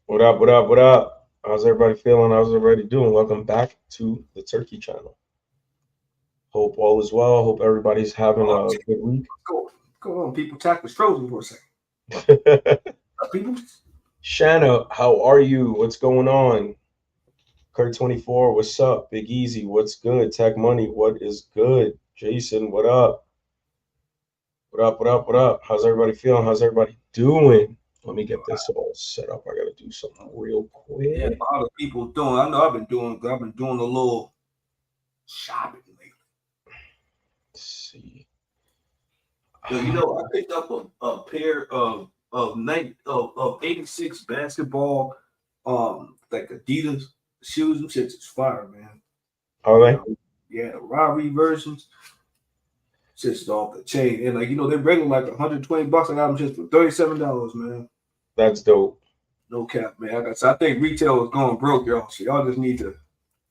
What up? What up? What up? How's everybody feeling? How's everybody doing? Welcome back to the Turkey Channel. Hope all is well. Hope everybody's having Oh, a good week. go on, people. Tack was frozen for a second. People, Shanna, how are you? What's going on? Kurt24, what's up? Big Easy, what's good? Tech Money, what is good? Jason, what up? What up? What up? What up? How's everybody feeling? How's everybody doing? Let me get this all set up. I gotta do something real yeah, quick. a lot of people doing. I know I've been doing a little shopping lately. Let's see. I picked up a pair of 86 basketball, like Adidas shoes. Them shits is fire, man. All You right. know, yeah, the Rari versions, just off the chain. And they're regular like $120. I got them just for $37, man. That's dope. No cap, man. I think retail is going broke, y'all. So y'all just need to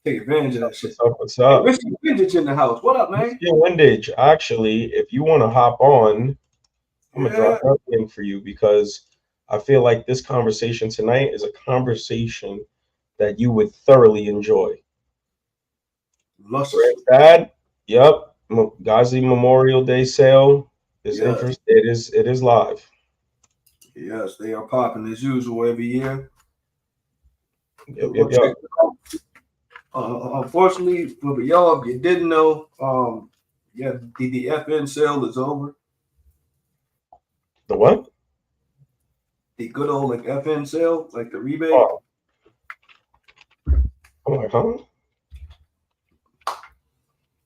take advantage of that shit. What's up? What's Hey, up? Risky Vintage in the house. What up, man? Mr. Windage, actually, if you want to hop on, I'm gonna Yeah. drop that link for you because I feel like this conversation tonight is a conversation that you would thoroughly enjoy. Luscious. Granddad, yep, Ghazi Memorial Day sale is Yes. interest. It is live. Yes, they are popping as usual every year. Yep, So yep, go yep. check it out. Unfortunately, for y'all, if you didn't know, yeah, the FN sale is over. The what? The good old like FN sale, like the rebate. Oh, I'm like, huh?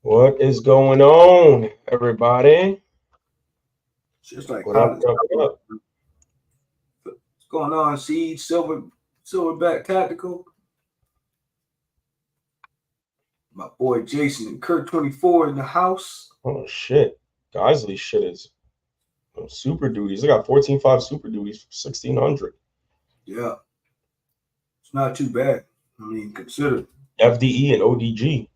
What is going on, everybody? It's just like What up? college. What up? What up? What's going on? Seed, Silverback Tactical. My boy Jason and Kurt 24 in the house. Oh shit! Geisley shit is super duties. I got 14.5 super duties for 1600. Yeah, it's not too bad. I mean, consider. FDE and ODG.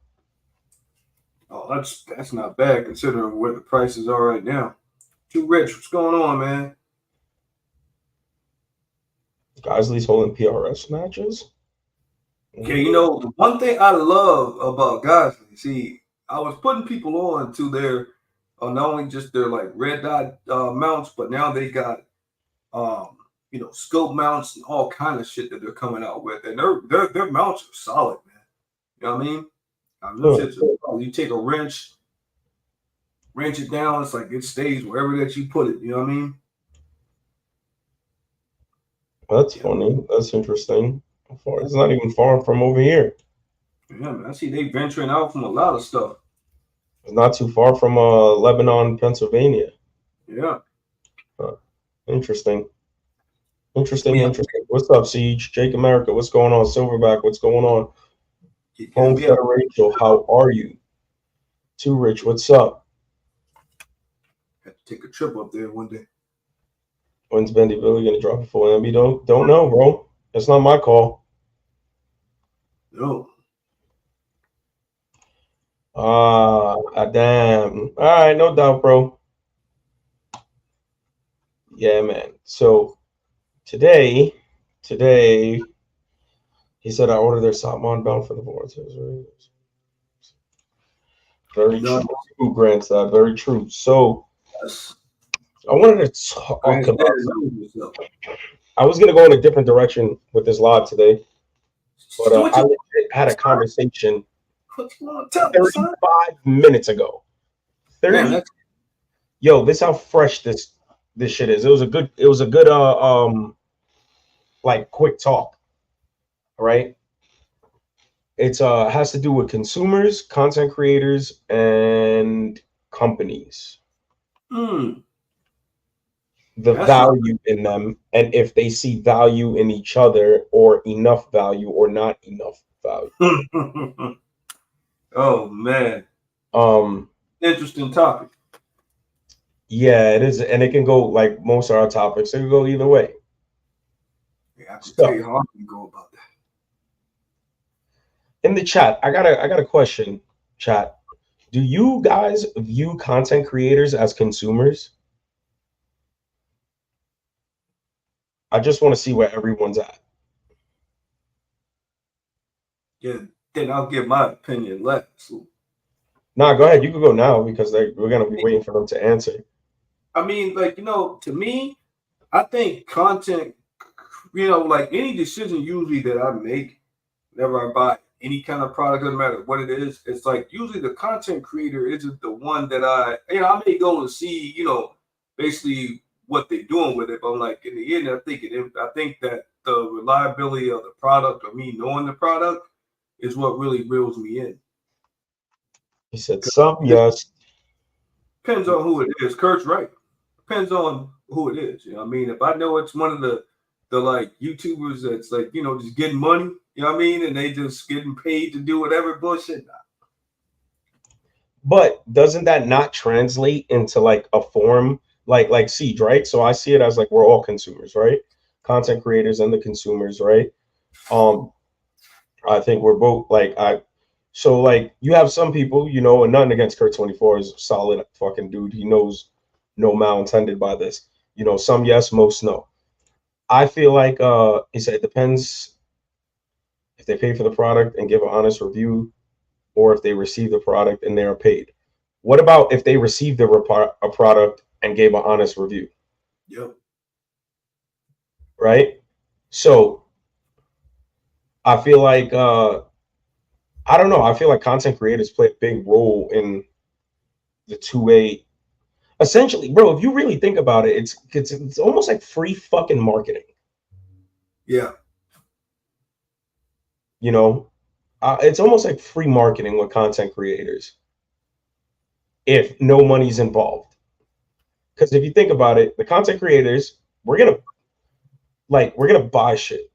Oh, that's not bad considering where the prices are right now. Too rich. What's going on, man? Geisley's holding PRS matches. Okay, Mhm. the one thing I love about guys, see, I was putting people on to their, not only just their like red dot mounts, but now they got, um, scope mounts and all kind of shit that they're coming out with, and their mounts are solid, man. You know what I mean? Them Huh. shits are solid. You take a wrench it down, it's like it stays wherever that you put it. You know what I mean? That's Yeah, funny. That's interesting. It's not even far from over here. yeah, man. I see they venturing out from a lot of stuff. It's not too far from Lebanon, Pennsylvania. Yeah. Huh. Interesting. Interesting. We Interesting. What's up, Siege? Jake America. What's going on? Silverback. What's going on? Home we have Federation. How are you? Too Rich. What's up? to take a trip up there one day. When's Bendy Billy gonna drop it for MB? Don't know, bro. That's not my call. No. Damn. All right, no doubt, bro. Yeah, man. So today, he said I ordered their Satmon bound for the board. Very No. true, Grant. Very true. So Yes. I wanted to talk Granddad about. knows yourself. I was gonna go in a different direction with this live today, but So what I you legit had a conversation what you want to tell me, son? 35 minutes ago. Damn, 30. that's Yo, this how fresh this shit is. It was a good like quick talk, right? It's has to do with consumers, content creators, and companies. mm, The that's not value in them, and if they see value in each other, or enough value, or not enough value. oh man. Um, Interesting topic. yeah, it is, and it can go like most of our topics. It can go either way. Yeah, I can tell So you how I can go about that. in the chat, I got a question. Chat, do you guys view content creators as consumers? I just want to see where everyone's at. Yeah, then I'll give my opinion last. Nah, go ahead. You can go now because we're gonna be waiting for them to answer. I mean, like, to me, I think content, like any decision usually that I make, whenever I buy any kind of product, doesn't matter what it is, it's like usually the content creator isn't the one that I may go and see, basically what they're doing with it. But I'm like, in the end, I think that the reliability of the product or me knowing the product is what really reels me in. He said some, It yes. depends on who it is. Kurt's right. Depends on who it is. You know what I mean? If I know it's one of the like YouTubers that's like, just getting money, you know what I mean? And they just getting paid to do whatever bullshit. But doesn't that not translate into like a form like Siege, right? So I see it as like we're all consumers, right? Content creators and the consumers, right? Um, I think we're both like so like you have some people, and nothing against Kurt 24 is a solid fucking dude. He knows no malintended by this. Some yes, most no. I feel like he said it depends if they pay for the product and give an honest review, or if they receive the product and they are paid. What about if they received a product and gave an honest review? Yep. Right. So I feel like I don't know. I feel like content creators play a big role in the two-way. Essentially, bro, if you really think about it, it's almost like free fucking marketing. Yeah. It's almost like free marketing with content creators if no money's involved. Because if you think about it, the content creators, we're gonna buy shit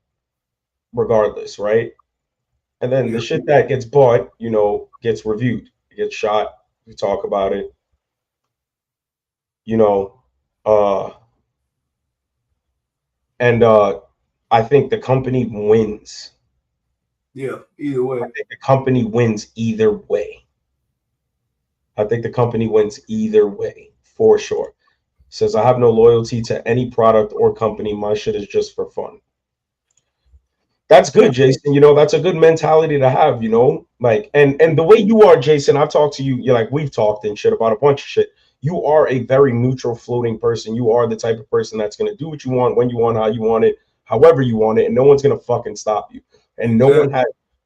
regardless, right? And then the shit that gets bought, gets reviewed, it gets shot, we talk about it, and I think the company wins. Yeah, either way. I think the company wins either way. I think the company wins either way, for sure. Says, I have no loyalty to any product or company. My shit is just for fun. That's good, Jason. That's a good mentality to have, like, and the way you are, Jason, I've talked to you, you're like, we've talked and shit about a bunch of shit. You are a very neutral floating person. You are the type of person that's going to do what you want, when you want, how you want it, however you want it. And no one's going to fucking stop you. And no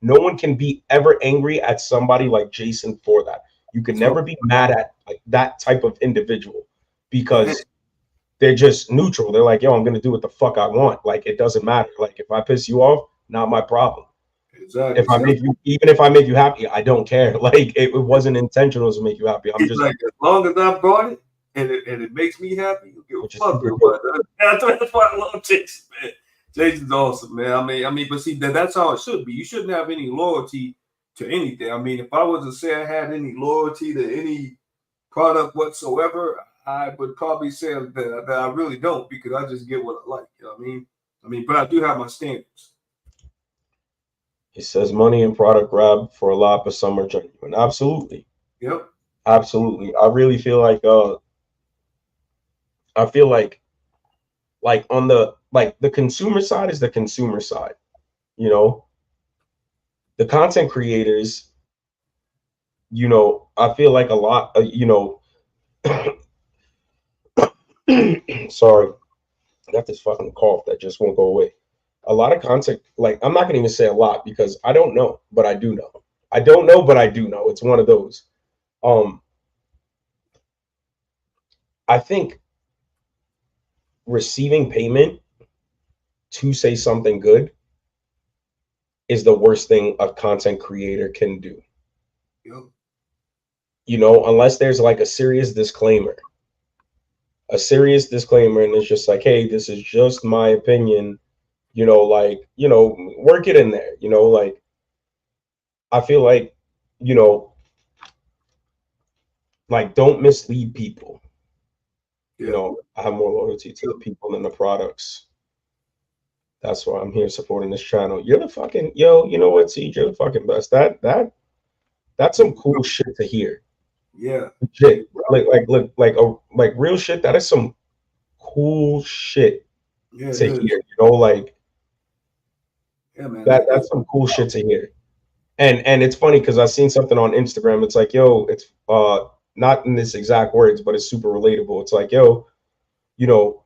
one can be ever angry at somebody like Jason for that. You can never be mad at like that type of individual because they're just neutral. They're like, yo, I'm going to do what the fuck I want. Like, it doesn't matter. Like, if I piss you off, not my problem. Exactly. Even if I make you happy, I don't care. Like, it wasn't intentional to make you happy. I'm just like, as long as I brought it and it makes me happy, you give a fuck. That's why I love Jason, man. Jason's awesome, man. I mean, but see, that's how it should be. You shouldn't have any loyalty to anything. I mean, if I was to say I had any loyalty to any product whatsoever, I would probably say that I really don't, because I just get what I like. You know what I mean? But I do have my standards. He says money and product grab for a lot, but some are genuine. Absolutely. Yep. Absolutely. I really feel like on the consumer side is the consumer side. The content creators, I feel like a lot, sorry, I got this fucking cough that just won't go away. A lot of content, like, I'm not gonna even say a lot because I don't know, but I do know. I don't know, but I do know. It's one of those. I think receiving payment to say something good is the worst thing a content creator can do. Yep. Unless there's like a serious disclaimer, and it's just like, hey, this is just my opinion, work it in there, like, I feel like, like, don't mislead people. I have more loyalty to the people than the products. That's why I'm here supporting this channel. You're the fucking, yo, you know what, CJ, you're the fucking best. That's some cool shit to hear. Yeah. Shit. Like real shit. That is some cool shit to hear. Like, yeah, man. That's some cool shit to hear. And it's funny because I seen something on Instagram. It's like, yo, it's not in this exact words, but it's super relatable. It's like, yo, you know,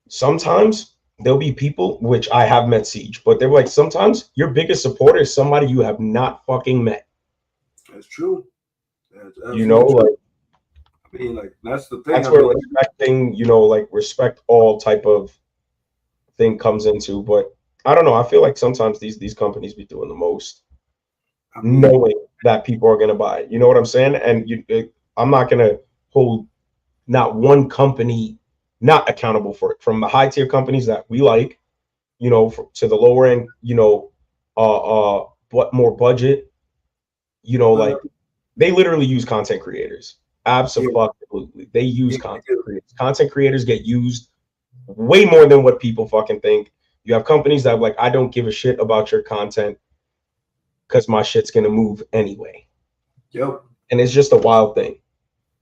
sometimes there'll be people which I have met Siege, but they're like, sometimes your biggest supporter is somebody you have not fucking met. That's true. That's You know, absolutely true. like I mean, like that's the thing. that's I where mean, respecting, like respect all type of thing comes into. But I don't know. I feel like sometimes these companies be doing the most, I mean, knowing that people are gonna buy it. You know what I'm saying? And I'm not gonna hold not one company not accountable for it. From the high tier companies that we like, to the lower end, but more budget, uh, like they literally use content creators. yeah, Absolutely. They use yeah, content creators. Content creators get used way more than what people fucking think. You have companies that are like, I don't give a shit about your content because my shit's gonna move anyway. yep. And it's just a wild thing.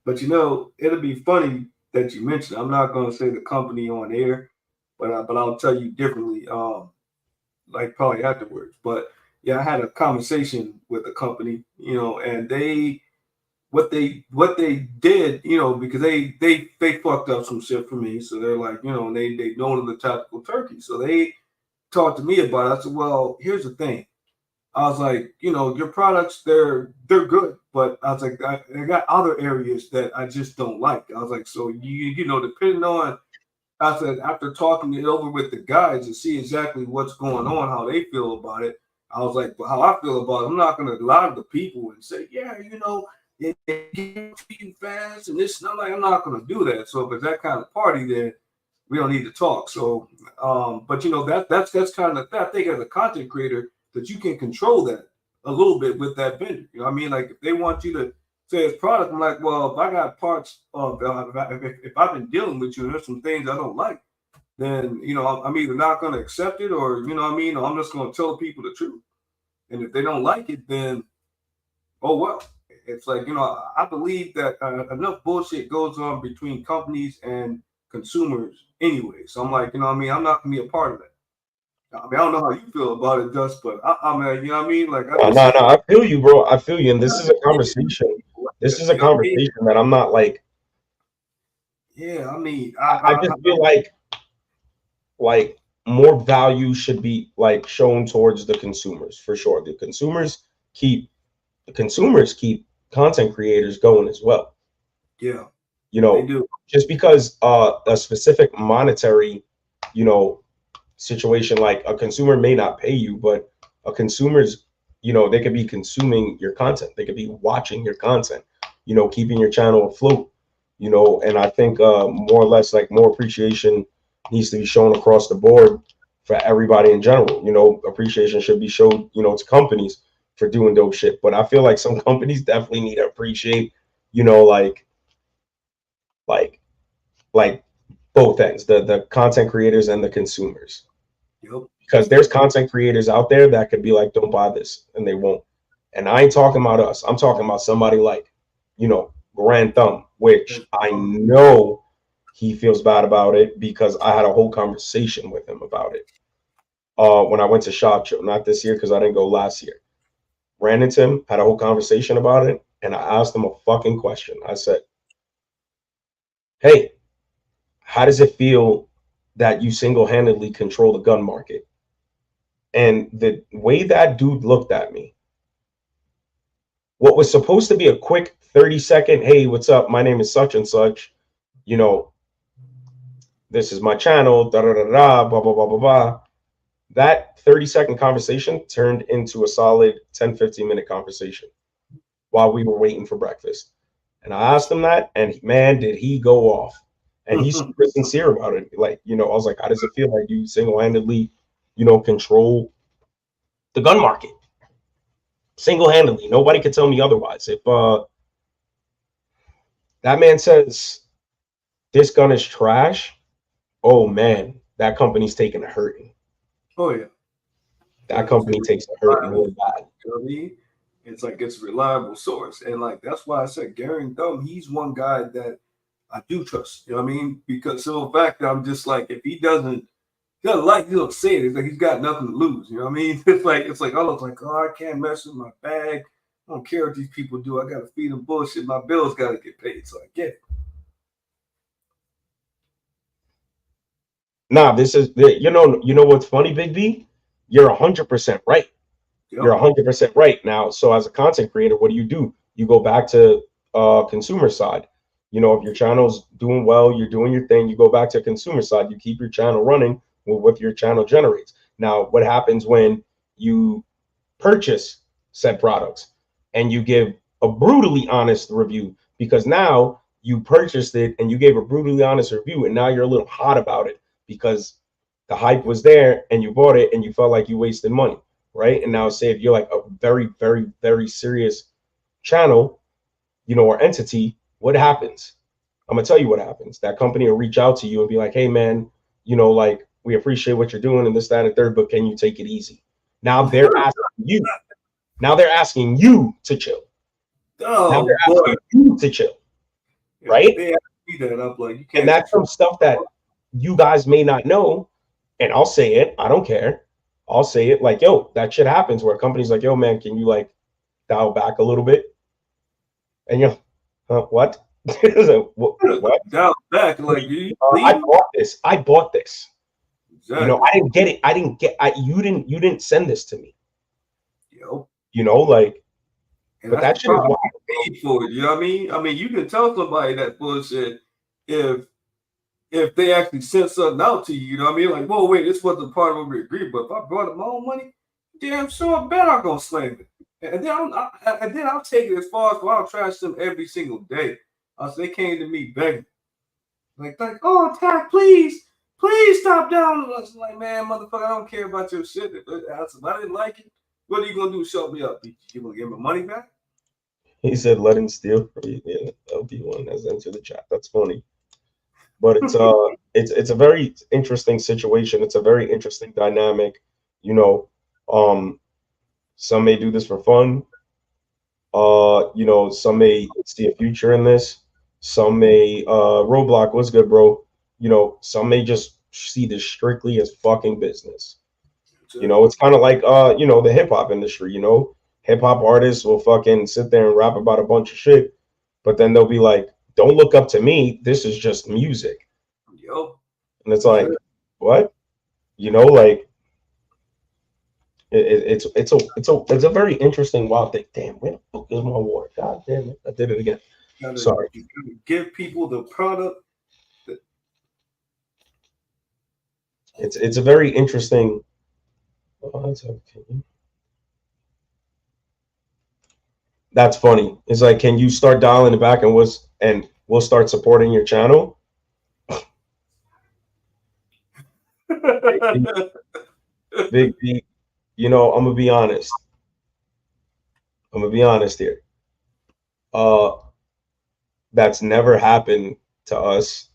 But it'll be funny that you mentioned. I'm not going to say the company on air, but I'll tell you differently. Like probably afterwards. But yeah, I had a conversation with a company, and what they did, because they fucked up some shit for me. So they're like, and they known the tactical turkey. So they talked to me about it. I said, well, here's the thing. I was like, your products, they're good, but I was like, I got other areas that I just don't like. I was like, so depending on, I said, after talking it over with the guys to see exactly what's going on, how they feel about it, I was like, but how I feel about it, I'm not going to lie to the people and say, yeah, it gets you fast and this. And I'm not going to do that. So if it's that kind of party, then we don't need to talk. So, but that's kind of I think as a content creator that you can control that a little bit with that vendor. You know what I mean? Like if they want you to say it's product, I'm like, well, if I got parts of if I've been dealing with you and there's some things I don't like, then I'm either not going to accept it or you know what I mean, or I'm just going to tell people the truth. And if they don't like it, then oh well. It's like I believe that enough bullshit goes on between companies and consumers anyway. So I'm like, what I mean, I'm not gonna be a part of that. I mean, I don't know how you feel about it, Gus, but I'm like, you know what I mean? Like, I No, just, no, no. I feel you, bro. I feel you. And I'm this not is a digging conversation. people like This that. is a You know what I mean? conversation that I'm not like. Yeah, I mean, I just feel like more value should be like shown towards the consumers for sure. Keep the consumers keep content creators going as well. yeah, You they know, do. just because a specific monetary, you know, situation, like a consumer may not pay you, but a consumer's, they could be consuming your content. They could be watching your content, keeping your channel afloat, and I think more or less like more appreciation needs to be shown across the board for everybody in general. Appreciation should be showed, to companies for doing dope shit. But I feel like some companies definitely need to appreciate, like like like both ends, the content creators and the consumers. Yep. Because there's content creators out there that could be like, don't buy this, and they won't. And I ain't talking about us. I'm talking about somebody like, Grand Thumb, which I know he feels bad about it because I had a whole conversation with him about it. When I went to SHOT Show, not this year because I didn't go last year. Ran into him, had a whole conversation about it, and I asked him a fucking question. I said, hey, how does it feel that you single-handedly control the gun market? And the way that dude looked at me, what was supposed to be a quick 30-second, hey, what's up? My name is such and such, you know, this is my channel, da da da da, blah, blah, blah, blah, blah. That 30-second conversation turned into a solid 10-15-minute conversation while we were waiting for breakfast. And I asked him that, and man, did he go off. And he's super sincere about it. Like, I was like, how does it feel like you single-handedly, control the gun market? Single-handedly. Nobody could tell me otherwise. If that man says this gun is trash, oh man, that company's taking a hurting. Oh yeah. That company takes a hurting real bad. You know what I mean? It's like it's a reliable source. And like that's why I said Gary Thumb, he's one guy that I do trust. You know what I mean? Because simple fact that I'm just like, if he doesn't he don't say it. It's like he's got nothing to lose. You know what I mean? It's like I was like, oh, I can't mess with my bag. I don't care what these people do. I gotta feed them bullshit. My bills gotta get paid. So I get it. Nah, this is you know what's funny, Big B? You're 100% right. You're Yep. 100% right. Now, so as a content creator, what do? You go back to consumer side. You know, if your channel's doing well, you're doing your thing, you go back to consumer side, you keep your channel running with what your channel generates. Now, what happens when you purchase said products and you give a brutally honest review? Because now you purchased it and you gave a brutally honest review, and now you're a little hot about it because the hype was there and you bought it and you felt like you wasted money, right? And now say if you're like a very, very, very serious channel, you know, or entity, what happens? I'm gonna tell you what happens. That company will reach out to you and be like, hey man, you know, like we appreciate what you're doing and this, that, and third, but can you take it easy? Now they're asking you. Now they're asking you to chill. Now they're Oh asking boy. you to chill, Yeah, right? they asked me that. I'm like, you And can't that's some control. stuff that you guys may not know. And I'll say it. I don't care. I'll say it like, yo, that shit happens where companies like, yo, man, can you like dial back a little bit? And you're, what? What? Down back, like you I leave. bought this. I bought this. You know, Exactly. I didn't get it. I didn't get. You didn't send this to me. Yo. You know, like, And but that's that the shit is problem. wild. You paid for it. You know what I mean? I mean, you can tell somebody that bullshit if they actually sent something out to you. You know what I mean? Like, whoa, wait, this wasn't part of what we agreed. But if I brought up my own money, damn sure I bet I'm gonna slam it. And then I'll take it as far as I'll trash them every single day. They came to me begging, like, oh, Tack, please stop down. I was like, man, motherfucker, I don't care about your shit. If I didn't like it, what are you gonna do? Shut me up? You gonna give me money back? He said, "Let him steal from you." Yeah, LB1 has entered the chat. That's funny, but it's a very interesting situation. It's a very interesting dynamic. You know, um, some may do this for fun. You know, some may see a future in this. Some may Roblox, what's good, bro? You know, some may just see this strictly as fucking business. You know, it's kind of like you know, the hip hop industry, you know. Hip hop artists will fucking sit there and rap about a bunch of shit, but then they'll be like, "Don't look up to me. This is just music." Yo, And it's like, what? You know, like it's a very interesting wild thing. Damn, where the fuck is my water? God damn it, I did it again. Sorry. you gotta give people the product. It's a very interesting. Oh, that's okay. That's funny. It's like, can you start dialing it back and we'll start supporting your channel? Big B, you know, I'm gonna be honest. I'm gonna be honest here. Uh, that's never happened to us,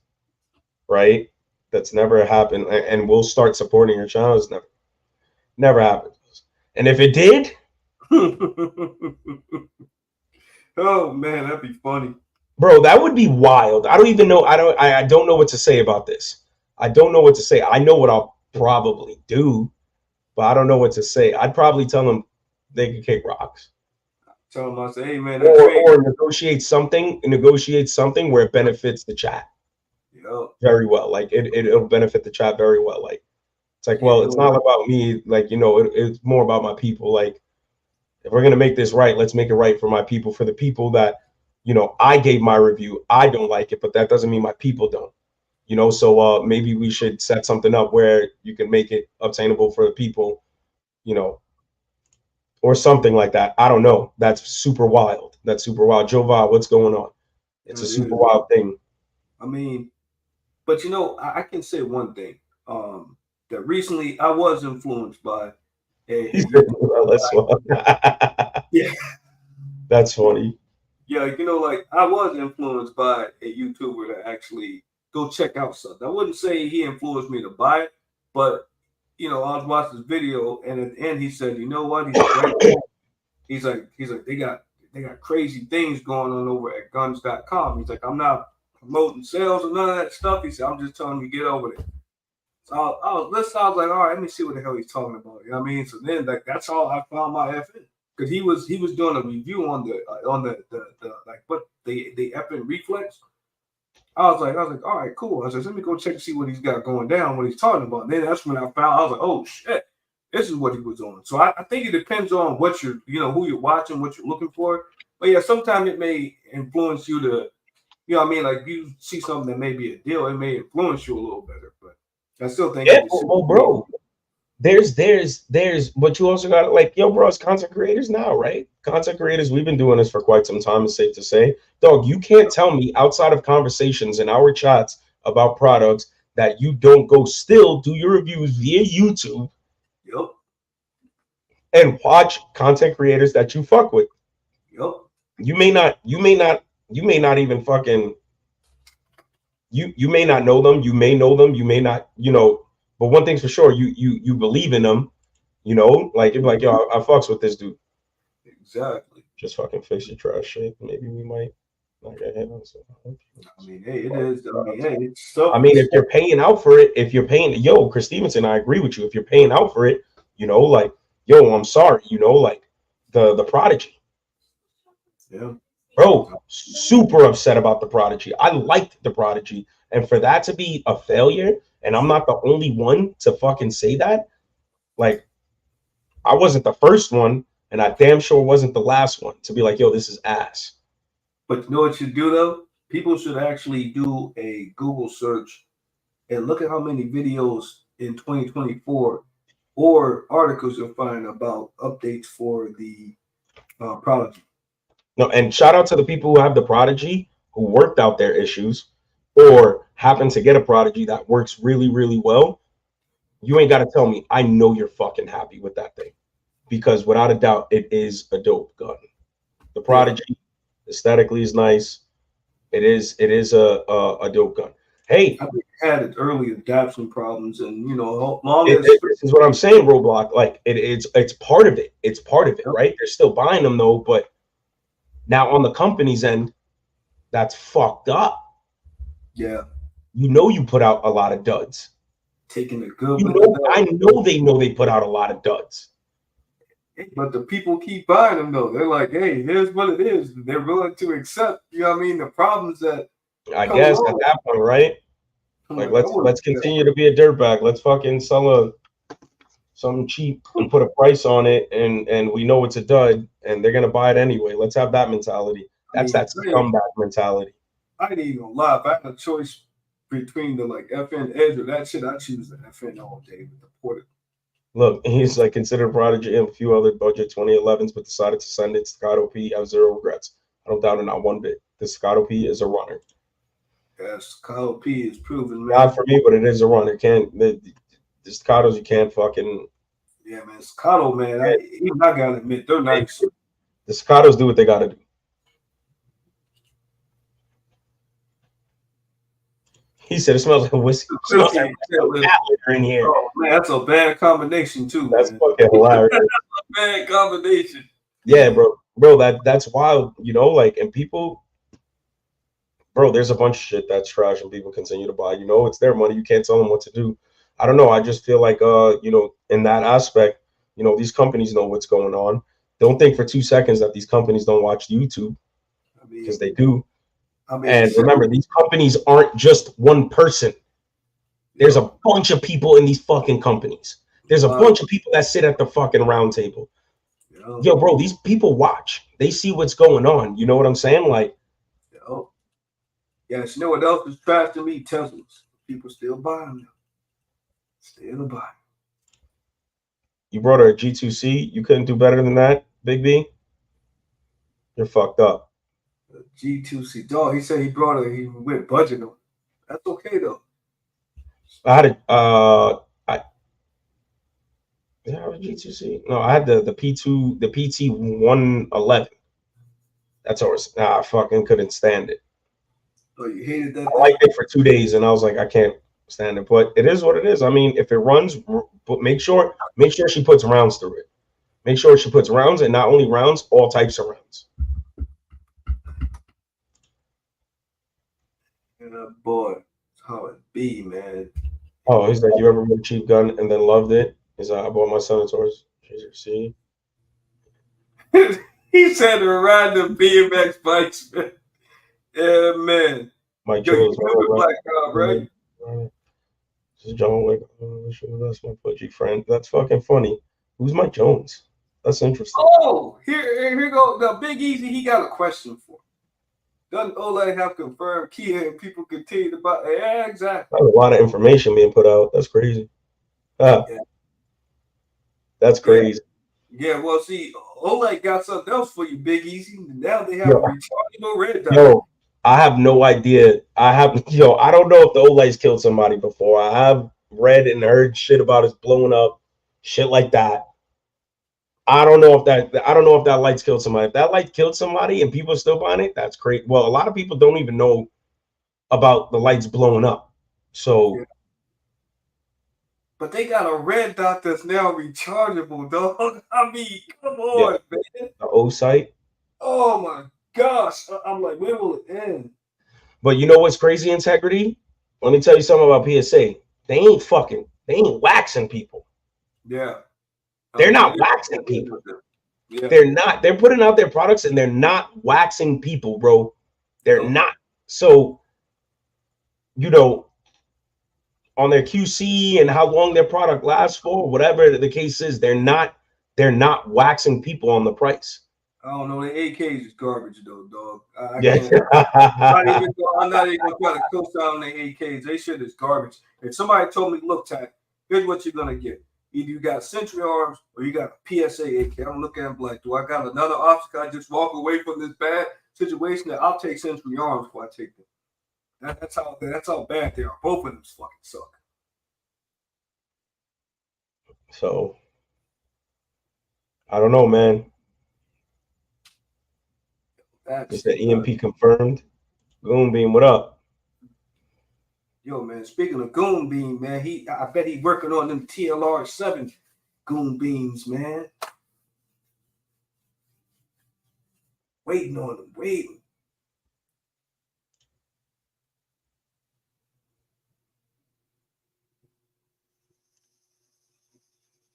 right? That's never happened, and we'll start supporting your channel. It's never happened. And if it did, Oh man, that'd be funny. bro, that would be wild. I don't even know. I don't know what to say about this. I don't know what to say. I know what I'll probably do, but I don't know what to say. I'd probably tell them they can kick rocks. Tell them I say, hey man, that trade. Or negotiate something where it benefits the chat Yo, very well. Like it'll benefit the chat very well. Like it's like, can't well, do it's it. not about me. Like, you know, it's more about my people. Like, if we're gonna make this right, let's make it right for my people, for the people that, you know, I gave my review. I don't like it, but that doesn't mean my people don't. You know, so maybe we should set something up where you can make it obtainable for the people, you know, or something like that. I don't know. That's super wild. That's super wild. Jova, what's going on? It's a It super is. wild thing. I mean, but I can say one thing. That recently I was influenced by He a said, YouTube. well, that's fun. Yeah, That's funny. yeah, like I was influenced by a YouTuber to actually go check out something. I wouldn't say he influenced me to buy it, but I was watching this video, and at the end he said, "You know what?" He's like, right there. He's like, they got crazy things going on over at guns.com. He's like, I'm not promoting sales or none of that stuff. He said, I'm just telling you, get over there. So I was listening. I was like, all right, let me see what the hell he's talking about. You know what I mean? So then, like, that's all I found my FN because he was doing a review on the like what the FN reflex. I was like, all right, cool. I said, let me go check and see what he's got going down, what he's talking about. And then that's when I found. I was like, oh shit, this is what he was on. So I think it depends on what you're, you know, who you're watching, what you're looking for. But yeah, sometimes it may influence you to, you know what I mean? Like you see something that may be a deal, it may influence you a little better. But I still think Yeah, it is. well, bro. There's, but you also got like, yo, bro, it's content creators now, right? Content creators, we've been doing this for quite some time, it's safe to say. Dog, you can't tell me outside of conversations in our chats about products that you don't go still do your reviews via YouTube Yep. and watch content creators that you fuck with. Yep. You may not even fucking you may not know them, you may know them, you may not, you know, but one thing's for sure, you believe in them, you know, like you're like, yo, I fucks with this dude. Exactly. Just fucking fix your trash shit. Maybe we might not get hit on some. I mean, hey, it is. I mean, hey, it's so. I mean, if you're paying out for it, if you're paying, yo, Chris Stevenson, I agree with you. If you're paying out for it, you know, like, yo, I'm sorry, you know, like the Prodigy. Yeah. Bro, super upset about the Prodigy. I liked the Prodigy, and for that to be a failure, and I'm not the only one to fucking say that. Like, I wasn't the first one, and I damn sure wasn't the last one to be like, yo, this is ass. But you know what you do though? People should actually do a Google search and look at how many videos in 2024 or articles you'll find about updates for the Prodigy. No, and shout out to the people who have the Prodigy who worked out their issues or happen to get a Prodigy that works really, really well. You ain't got to tell me. I know you're fucking happy with that thing because without a doubt, it is a dope gun. The Prodigy aesthetically is nice. It is a dope gun. Hey, I had its early adaptation problems, and you know, long this as is what I'm saying, Roblox. Like it's part of it. It's part of it, right? They're still buying them though, but now on the company's end, that's fucked up. Yeah. You know you put out a lot of duds. Taking a good You know, I know they put out a lot of duds. But the people keep buying them though. They're like, hey, here's what it is. They're willing to accept, you know what I mean, the problems that I guess at that point, right? Like let's continue to be a dirtbag. Let's fucking sell something cheap and put a price on it, and we know it's a dud, and they're gonna buy it anyway. Let's have that mentality. That's that scumbag mentality. I ain't even gonna lie. If I had a choice between the like FN Edge or that shit, I choose the FN all day with the ported. Look, he's like considered Prodigy and a few other budget 2011s, but decided to send it Staccato P. I have zero regrets. I don't doubt it not one bit. The Staccato P is a runner. Yes, Staccato P is proven, man. Not for me, but it is a runner. The Staccatos you can't fucking. Yeah, man, Staccato, man. I gotta admit, they're nice. The Staccatos do what they gotta do. He said it smells like a whiskey. It smells like in here. Oh man, that's a bad combination too. That's fucking hilarious. That's a bad combination. Yeah, bro. That's wild. You know, like, and people, bro, there's a bunch of shit that's trash, and people continue to buy. You know, it's their money. You can't tell them what to do. I don't know. I just feel like, you know, in that aspect, you know, these companies know what's going on. Don't think for 2 seconds that these companies don't watch YouTube, because they do. And remember, these companies aren't just one person. There's a bunch of people in these fucking companies. There's a bunch of people that sit at the fucking round table. Yo, bro, these people watch. They see what's going on. You know what I'm saying? Like, yeah, you know what else is trash to me? Teslas. People still buying them. Still buying. You brought her a G2C. You couldn't do better than that, Big B? You're fucked up. G2C. Dog, he said he brought her, he went budget on. That's okay though. I had did I have a G2C? No, I had the P2, the PT111. That's ours. Nah, I fucking couldn't stand it. Oh, you hated that? I liked it for 2 days, and I was like, I can't stand it. But it is what it is. I mean, if it runs, but make sure she puts rounds through it. Make sure she puts rounds, and not only rounds, all types of rounds. Yeah, boy, that's how it be, man. Oh, he's like, you ever bought a cheap gun and then loved it? He's like, I bought my son a Taurus. See, He said to ride the BMX bikes, man. Yeah, man. Mike Yo, you Jones, remember Black God, right? this is John Wick. That's my pudgy friend. That's fucking funny. Who's Mike Jones? That's interesting. Oh, here go the Big Easy. He got a question for. Doesn't Oleg have confirmed Kia and people continue to buy? Yeah, exactly. That's a lot of information being put out. That's crazy. Ah, Yeah. that's crazy. Yeah, well, see, Oleg got something else for you, Big Easy. Now they have Yo, a rechargeable red dot. yo, I have no idea. I don't know if the Olays killed somebody before. I have read and heard shit about it blowing up, shit like that. I don't know if that light's killed somebody. If that light killed somebody and people are still buying it, that's great. Well, a lot of people don't even know about the lights blowing up. So, Yeah. But they got a red dot that's now rechargeable, dog. I mean, come on, man. The O site. Oh my gosh. I'm like, when will it end? But you know what's crazy, Integrity? Let me tell you something about PSA. They ain't waxing people. Yeah. They're not waxing people. Yeah. They're not. They're putting out their products and they're not waxing people, bro. They're not. So, on their QC and how long their product lasts for, whatever the case is, they're not waxing people on the price. I don't know. The AKs is garbage, though, dog. I'm not even going to try to co-sign on the AKs. They shit is garbage. If somebody told me, look, Tack, here's what you're going to get. Either you got Century Arms or you got a PSA AK. I'm looking at them like, do I got another option? Can I just walk away from this bad situation? That I'll take Century Arms before I take them. That's how bad they are. Both of them fucking suck. So, I don't know, man. Is the EMP confirmed? Goon Beam, what up? Yo, man, speaking of Goon Beam, man, I bet he's working on them TLR7 Goon Beams, man. Waiting on them, waiting.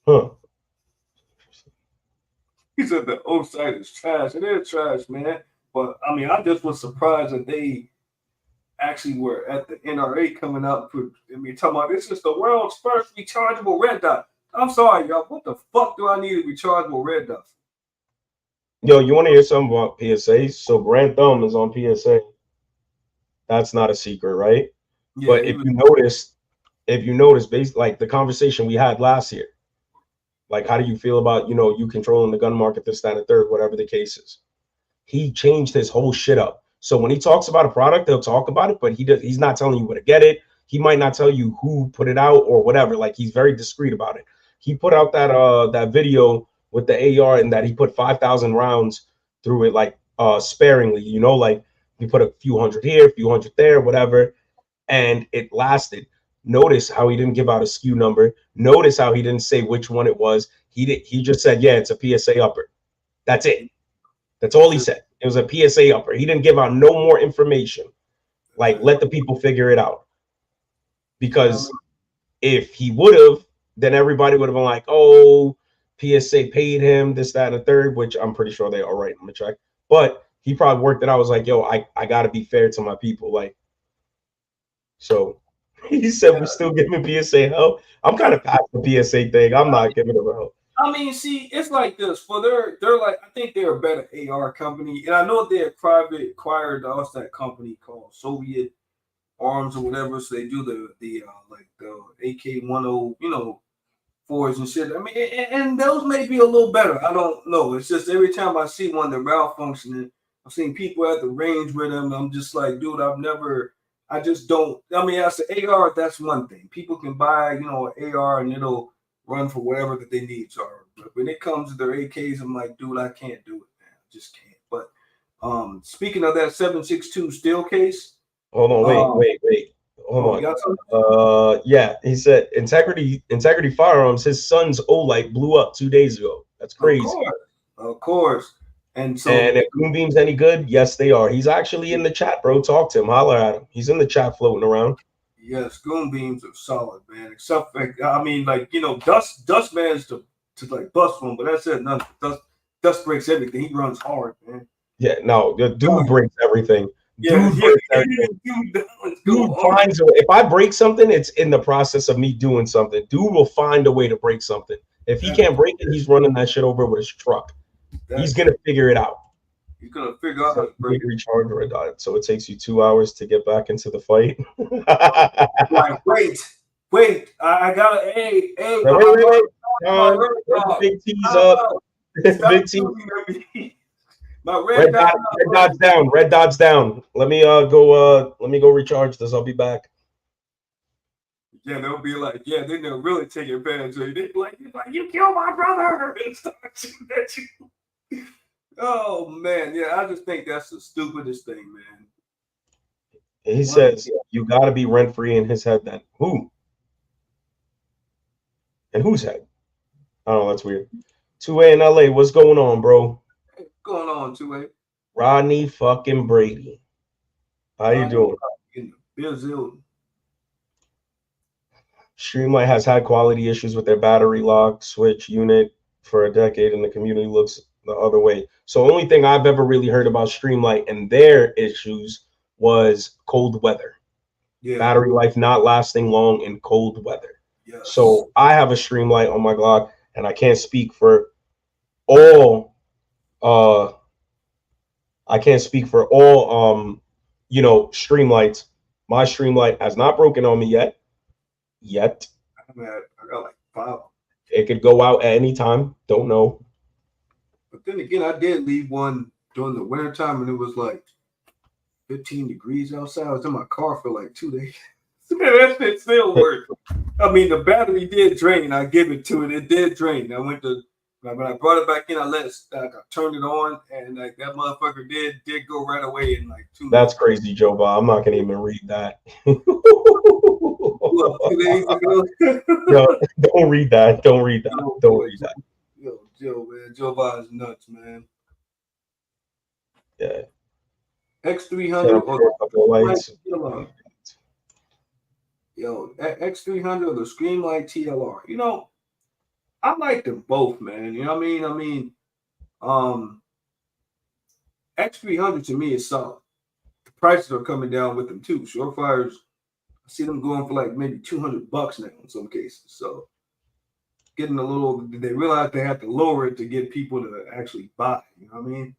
Huh. He said the O site is trash. It is trash, man. But I mean, I just was surprised that they actually were at the NRA coming out. Talking about this is the world's first rechargeable red dot. I'm sorry, y'all. What the fuck do I need a rechargeable red dot? Yo, you want to hear something about PSA? So Grant Thumb is on PSA. That's not a secret, right? Yeah, but if you notice, based like the conversation we had last year, like how do you feel about you controlling the gun market, this, that, and the third, whatever the case is. He changed his whole shit up. So when he talks about a product, they'll talk about it, but he's not telling you where to get it. He might not tell you who put it out or whatever. Like he's very discreet about it. He put out that video with the AR and that he put 5,000 rounds through it, like sparingly, like he put a few hundred here, a few hundred there, whatever, and it lasted. Notice how he didn't give out a SKU number. Notice how he didn't say which one it was. He just said, yeah, it's a PSA upper. That's it. That's all he said. It was a PSA upper. He didn't give out no more information. Like, let the people figure it out. Because if he would have, then everybody would have been like, oh, PSA paid him, this, that, and the third, which I'm pretty sure they are right on the check. But he probably worked it out. I was like, yo, I got to be fair to my people. Like, so he said, we're still giving PSA help. I'm kind of past the PSA thing. I'm not giving them help. I mean, see, it's like this. They're like, I think they're a better AR company, and I know they're acquired that company called Soviet Arms or whatever. So they do the AK-10, 4s and shit. I mean, and those may be a little better. I don't know. It's just every time I see one, they're malfunctioning. I've seen people at the range with them. I'm just like, dude, I just don't. I mean, as an AR, that's one thing. People can buy, an AR and it'll run for whatever that their needs are. But when it comes to their AKs, I'm like, dude, I can't do it, man. I just can't. But speaking of that 7.62 steel case. Hold on, wait. Hold on. Yeah, he said Integrity Firearms, his son's Olight blew up 2 days ago. That's crazy. Of course. And if Goon Beam's any good, yes, they are. He's actually in the chat, bro. Talk to him. Holler at him. He's in the chat floating around. Yes, goon beams are solid, man. Except for, I mean, like, Dust managed to like bust one, but that's it. None. Dust breaks everything. He runs hard, man. Yeah, no, the dude breaks everything. Yeah, Dude breaks everything. Dude finds a way. If I break something, it's in the process of me doing something. Dude will find a way to break something. If he can't break it, he's running that shit over with his truck. He's gonna figure it out. He's gonna figure out how to break it. Recharge or die. So it takes you 2 hours to get back into the fight. Like, wait, I gotta, hey, wait. Big T's up. Big T. My red dot's down. Let me go recharge this. I'll be back. Yeah, they'll be like, yeah, then they'll really take advantage of you. They'll be like, you killed my brother and start shooting at you. Oh man, yeah, I just think that's the stupidest thing, man. He says you gotta be rent free in his head then. Who? And whose head? Oh, that's weird. 2A in LA, what's going on, bro? What's going on, 2A? Rodney fucking Brady. How you doing? Bill Streamlight has had quality issues with their battery lock switch unit for a decade, and the community looks the other way. So only thing I've ever really heard about Streamlight and their issues was cold weather. Yeah. Battery life not lasting long in cold weather. Yes. So I have a Streamlight on my Glock, and I can't speak for all Streamlights. My Streamlight has not broken on me yet. I got like 5. It could go out at any time. Don't know. But then again, I did leave one during the winter time, and it was like 15 degrees outside. I was in my car for like 2 days. That shit still worked. I mean, the battery did drain. I give it to it. It did drain. When I brought it back in, I turned it on, and like that motherfucker did go right away in like 2 minutes. That's crazy, Joe Bob. I'm not gonna even read that. What, 2 days ago? No, don't read that. Don't read that. Don't read that. Yo, Joe, man. Joe Bob is nuts, man. Yeah. X300 or X300 or the Streamlight TLR. I like them both, man. You know what I mean? X300 to me is solid. The prices are coming down with them too. Surefires, I see them going for like maybe $200 now in some cases. So getting a little, they realize they have to lower it to get people to actually buy. You know what I mean?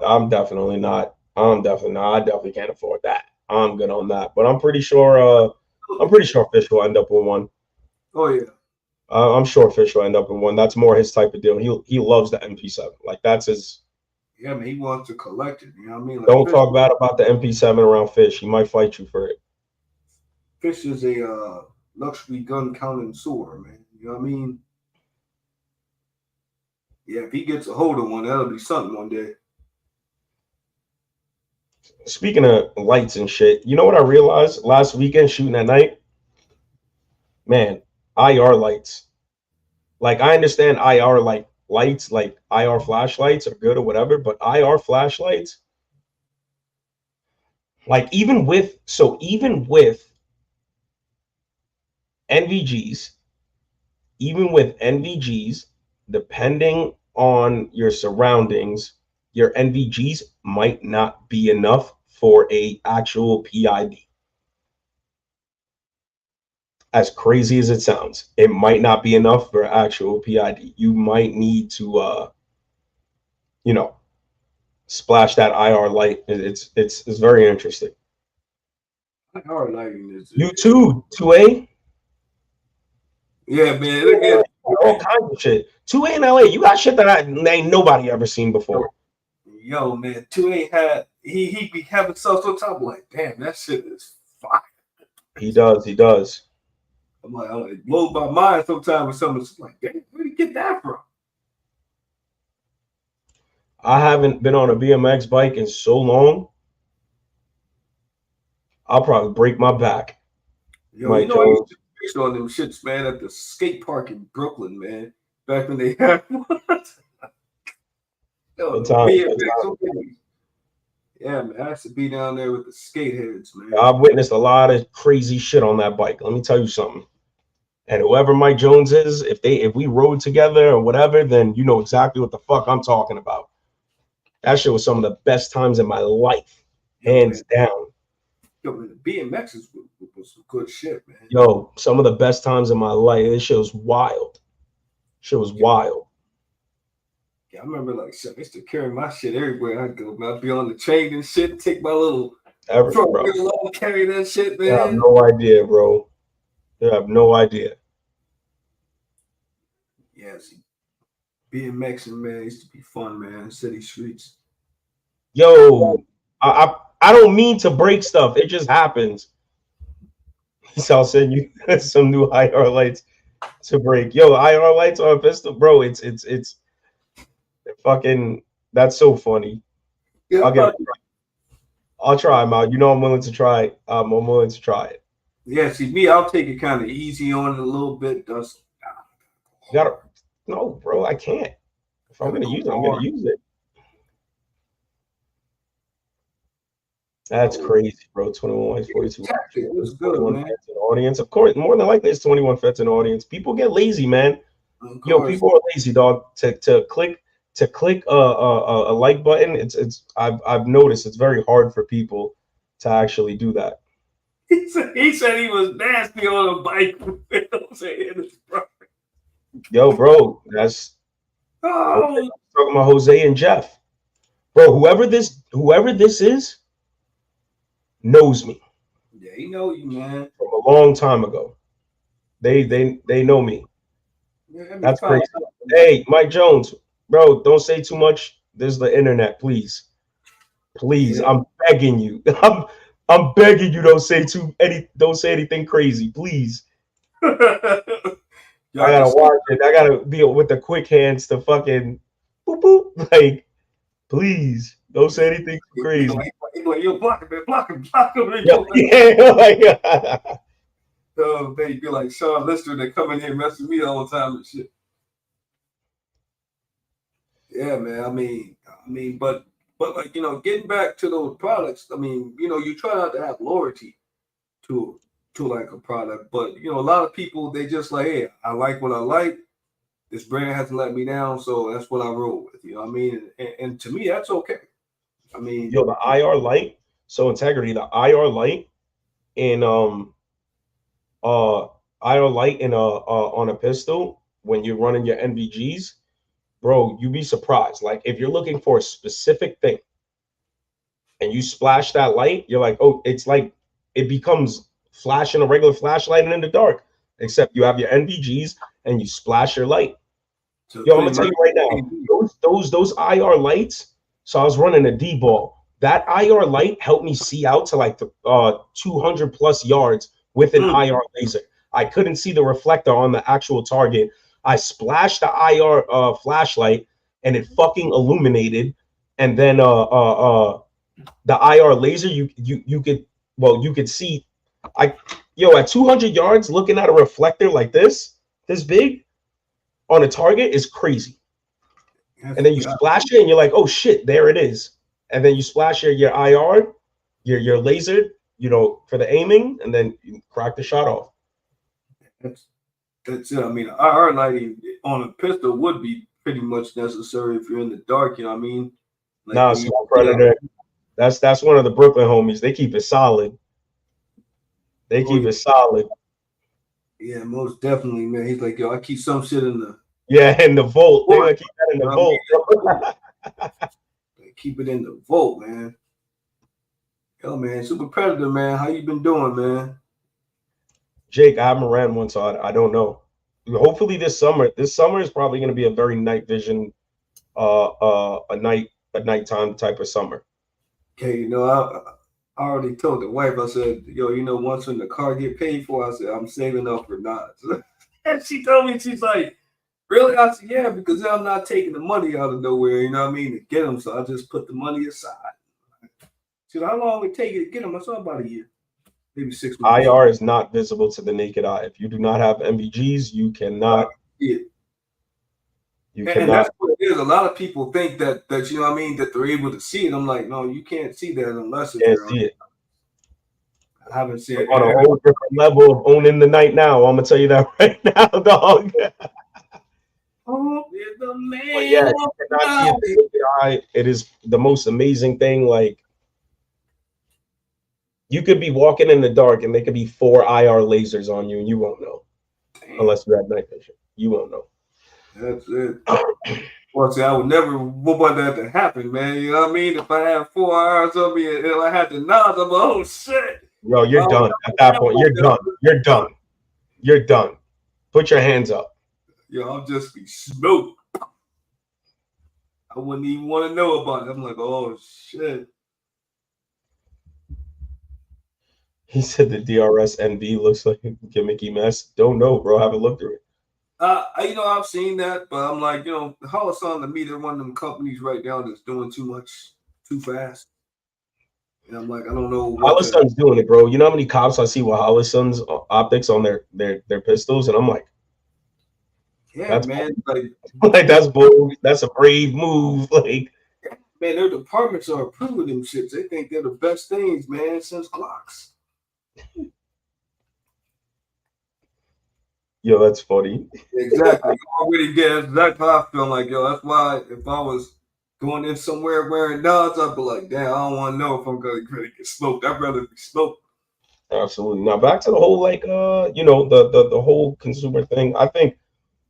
I'm definitely not. I definitely can't afford that. I'm good on that, but I'm pretty sure Fish will end up with one. Oh yeah. I'm sure Fish will end up with one. That's more his type of deal. He loves the MP7. Like that's his. Yeah, man, he wants to collect it. You know what I mean? Like, don't talk bad about the MP7 around Fish. He might fight you for it. Fish is a luxury gun connoisseur, man. You know what I mean? Yeah, if he gets a hold of one, that'll be something one day. Speaking of lights and shit, you know what I realized last weekend shooting at night? Man, IR lights. Like I understand IR lights, like IR flashlights are good or whatever, but IR flashlights, like even with NVGs, depending on your surroundings, your NVGs might not be enough for a actual PID. As crazy as it sounds, it might not be enough for actual PID. You might need to, splash that IR light. It's very interesting. IR lighting is you too, 2A. Yeah, man. Look at all kinds of shit. 2A in LA, you got shit that ain't nobody ever seen before. Yo, man, 2A had he be having stuff on top. Like, damn, that shit is fire. He does. I'm like, it blows my mind sometimes with something. It's like, damn, where did you get that from? I haven't been on a BMX bike in so long. I'll probably break my back. Yo, I used to race on them shits, man, at the skate park in Brooklyn, man. Back when they had one. Yeah, man. I used to be down there with the skate heads, man. I've witnessed a lot of crazy shit on that bike. Let me tell you something. And whoever Mike Jones is, if we rode together or whatever, then you know exactly what the fuck I'm talking about. That shit was some of the best times in my life, hands down. Yo, man, the BMX was some good shit, man. Yo, some of the best times in my life. This shit was wild. Shit was wild. Yeah, I remember like shit, I used to carry my shit everywhere I go, man. I'd be on the train and shit, take my little front wheel up, carry that shit, man. I have no idea, bro. I have no idea. Yeah, see, BMXing, man, used to be fun, man. City streets. Yo, I don't mean to break stuff. It just happens. So I'll send you some new IR lights to break. Yo, IR lights on a pistol, bro. It's fucking. That's so funny. Yeah, I'll try them out. You know, I'm willing to try it. I'm willing to try it. Yeah, see, me, I'll take it kind of easy on it a little bit. You gotta, no, bro, I can't. If I'm gonna use it, I'm gonna use it. That's crazy, bro. 21 is 42. It was good, man. Audience, of course, more than likely it's 21 fets in the audience. People get lazy, man. Yo, people are lazy, dog. To click a like button. I've noticed it's very hard for people to actually do that. He said he was nasty on a bike. Yo, bro, that's talking about Jose and Jeff. Bro, whoever this is knows me. Yeah, he know you, man. From a long time ago. They know me. Yeah, that's crazy. Hey, Mike Jones, bro, don't say too much. There's the internet, please. Please, yeah. I'm begging you. I'm begging you, don't say anything crazy, please. I gotta watch it. I gotta be with the quick hands to fucking boop boop. Like, please, don't say anything crazy. You're blocking, man. Block him. Oh, man, you be like Sean Lister, they come in here messing me all the time and shit. Yeah, man. I mean, but like, you know, getting back to those products, I mean, you know, you try not to have loyalty to like a product, but you know, a lot of people, they just like, hey, I like what I like. This brand hasn't let me down, so that's what I roll with. You know what I mean? And to me, that's okay. I mean, yo, the IR light, so integrity, the IR light in IR light in on a pistol when you're running your NVGs, bro, you'd be surprised. Like if you're looking for a specific thing and you splash that light, you're like, oh, it's like it becomes flashing a regular flashlight in the dark, except you have your NVGs and you splash your light. So yo, I'm gonna tell you right now, those IR lights. So I was running a D-ball. That IR light helped me see out to like 200 plus yards with an IR laser. I couldn't see the reflector on the actual target. I splashed the IR flashlight and it fucking illuminated. And then the IR laser, you could see. At 200 yards, looking at a reflector like this big on a target is crazy. And then you splash it and you're like, oh shit, there it is. And then you splash your IR, your laser, you know, for the aiming, and then you crack the shot off. That's it. I mean, IR lighting on a pistol would be pretty much necessary if you're in the dark, you know what I mean? Like, Small Predator. That's one of the Brooklyn homies. They keep it solid. They keep it solid. Yeah, most definitely, man. He's like, yo, I keep some shit in the in the vault. They're gonna keep that in the vault. They keep it in the vault, man. Yo, man, Super Predator, man. How you been doing, man? Jake, I haven't ran one, so I don't know. Hopefully this summer. This summer is probably gonna be a very night vision, a nighttime type of summer. Okay, you know, I already told the wife, I said, yo, you know, once when the car get paid for, I said, I'm saving up for Knots. And she told me, she's like, really? I said, yeah, because I'm not taking the money out of nowhere, you know what I mean, to get them. So I just put the money aside. She said, how long would it take you to get them? I said, about a year, maybe 6 months. IR is not visible to the naked eye. If you do not have NVGs, you cannot. Yeah. You And cannot that's what it is. A lot of people think that you know what I mean, that they're able to see it. I'm like, no, you can't see that unless if can't you're on. see it. I haven't seen We're it. on a whole different level of owning the night now. I'm gonna tell you that right now, dog. Oh, you're the But yeah, man you of cannot see it the the naked eye. It is the most amazing thing. Like you could be walking in the dark and there could be 4 IR lasers on you and you won't know night. unless you have night vision. You won't know. That's it. Well, see, I would never want that to happen, man. You know what I mean? If I had 4 hours on me and I had the knowledge, I'm like, oh shit. Yo, you're done at that point. You're done. You're done. You're done. Put your hands up. Yo, I'll just be smoked. I wouldn't even want to know about it. I'm like, oh shit. He said the DRS NV looks like a gimmicky mess. Don't know, bro. Haven't looked through it. You know, I've seen that, but I'm like, you know, Holosun to me, they're one of them companies right now that's doing too much, too fast. And I'm like, I don't know what Holosun's doing it, bro. You know how many cops I see with Holosun's optics on their pistols, and I'm like, yeah, that's man. Like, like that's bold. That's a brave move. Like, man, their departments are approving them shits. They think they're the best things, man, since Glocks. yo, that's funny. Exactly. You already get that's how I feel like, yo. That's why if I was going in somewhere wearing nods, I'd be like, damn, I don't want to know if I'm gonna get smoked. I'd rather be smoked. Absolutely. Now back to the whole like you know, the whole consumer thing. I think,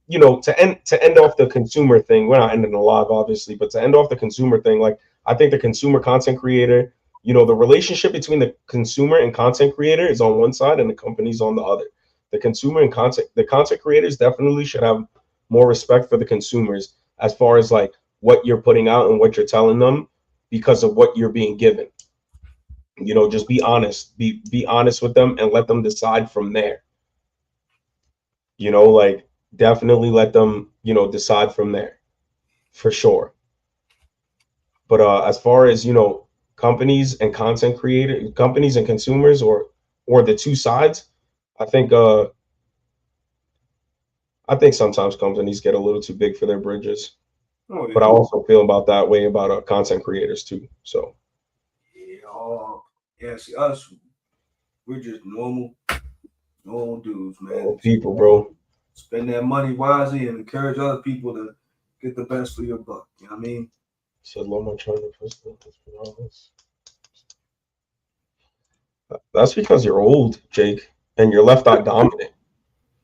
you know, to end off the consumer thing, we're not ending the live, obviously, but to end off the consumer thing, like I think the consumer content creator, you know, the relationship between the consumer and content creator is on one side and the company's on the other. The consumer and the content creators definitely should have more respect for the consumers as far as like what you're putting out and what you're telling them because of what you're being given. You know, just be honest, be honest with them and let them decide from there. You know, like definitely let them, you know, decide from there for sure. But as far as, you know, companies and content creator companies and consumers or the two sides, I think sometimes companies get a little too big for their bridges. Oh, yeah. But I also feel about that way about content creators too. So yeah, see us, we're just normal dudes, man. people, bro. Spend that money wisely and encourage other people to get the best for your buck. You know what I mean? Said Loma China Crystal. That's because you're old, Jake, and you're left eye dominant.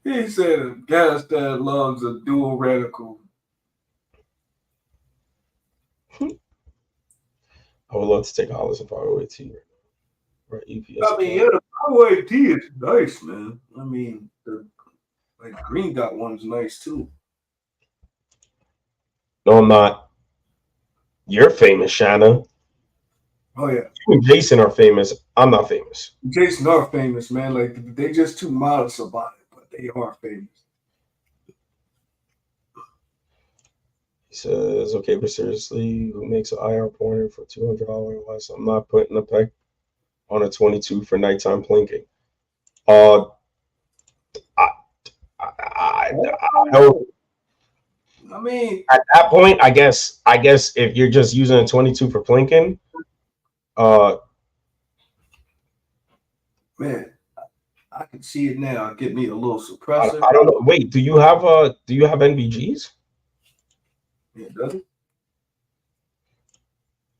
He said Afghanistan loves a dual radical. I would love to take Hollis and Power T or EPS. I mean, yeah, the Power AT is nice, man. I mean, the like green dot one's nice too. No, I'm not. You're famous, Shanna. Oh yeah, You and Jason are famous. I'm not famous. Jason are famous, man. Like they just too modest about it, but they are famous. He says, okay, but seriously, who makes an IR pointer for $200 or less? I'm not putting a peg on a 22 for nighttime plinking. I mean, at that point, I guess if you're just using a 22 for plinking, man, I can see it now. Get me a little suppressor. I don't know. Wait, do you have NVGs? Yeah, does it?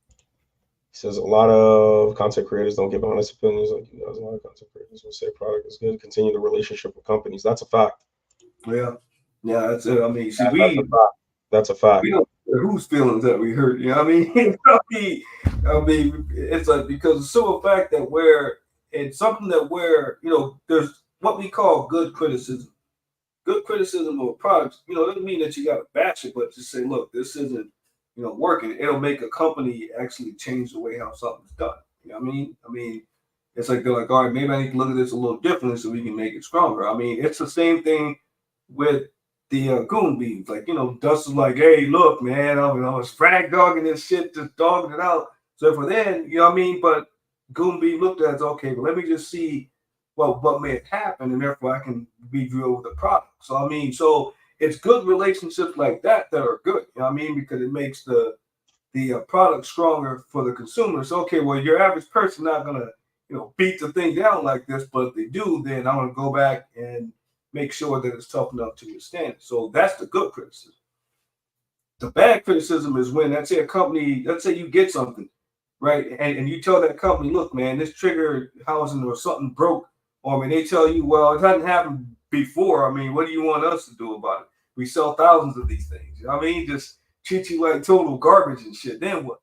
He says a lot of content creators don't give honest opinions like you guys. A lot of content creators will say product is good. Continue the relationship with companies. That's a fact. Yeah, that's it. I mean, see, that's a fact. We don't care whose feelings that we hurt. You know what I mean? I mean, it's like because it's so a fact that it's something that you know, there's what we call good criticism. Good criticism of a product, you know, doesn't mean that you got to bash it, but just say, look, this isn't, you know, working. It'll make a company actually change the way how something's done. You know what I mean? I mean, it's like they're like, all right, maybe I need to look at this a little differently so we can make it stronger. I mean, it's the same thing with the goon beams. Like, you know, Dust was like, hey, look, man, I was frag dogging this shit, just dogging it out. So for then, you know what I mean? But goon beam looked at it as, okay, but let me just see what may have happened, and therefore I can review the product. So I mean, so it's good relationships like that are good. You know what I mean? Because it makes the product stronger for the consumers. Okay, well, your average person not gonna beat the thing down like this, but if they do, then I'm gonna go back and make sure that it's tough enough to withstand it. So that's the good criticism. The bad criticism is when, let's say, a company, let's say you get something, right, and you tell that company, look, man, this trigger housing or something broke, or I mean, they tell you, well, it hasn't happened before. I mean, what do you want us to do about it? We sell thousands of these things. You know what I mean? Just treat you like total garbage and shit. Then what?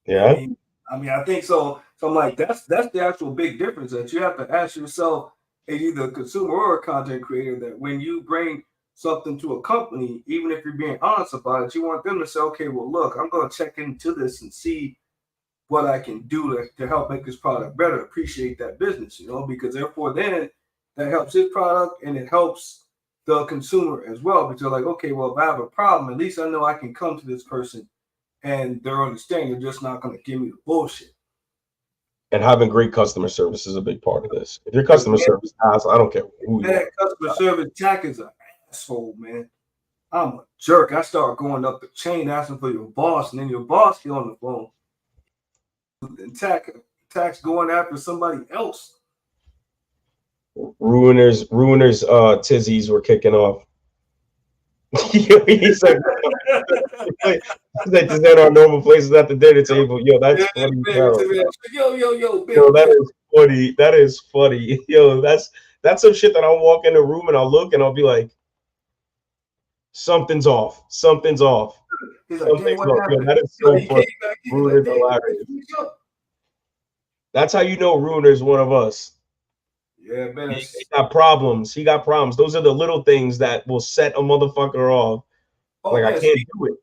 Yeah. I mean, I think so. So I'm like, that's the actual big difference that you have to ask yourself, as either a consumer or a content creator, that when you bring something to a company, even if you're being honest about it, you want them to say, okay, well, look, I'm going to check into this and see what I can do to help make this product better. Appreciate that business, because therefore then that helps his product and it helps the consumer as well. Because they're like, okay, well, if I have a problem, at least I know I can come to this person and they're understanding. They're just not going to give me the bullshit. And having great customer service is a big part of this. If your customer service has, I don't care who you are. Customer service, Jack is an asshole, man. I'm a jerk. I start going up the chain asking for your boss, and then your boss get on the phone. And tax going after somebody else. Ruiners, tizzies were kicking off. He said, "This ain't our normal places at the dinner table." Yo, that's funny. Yo, that is funny. That is funny. Yo, that's some shit that I'll walk in the room and I'll look and I'll be like, something's off. Something's off. He's like, something's off. Yo, that is so funny. Ruiners hilarious. That's how you know Ruiner's one of us. Yeah, man. He got problems. He got problems. Those are the little things that will set a motherfucker off. Oh, like, man, I can't do it.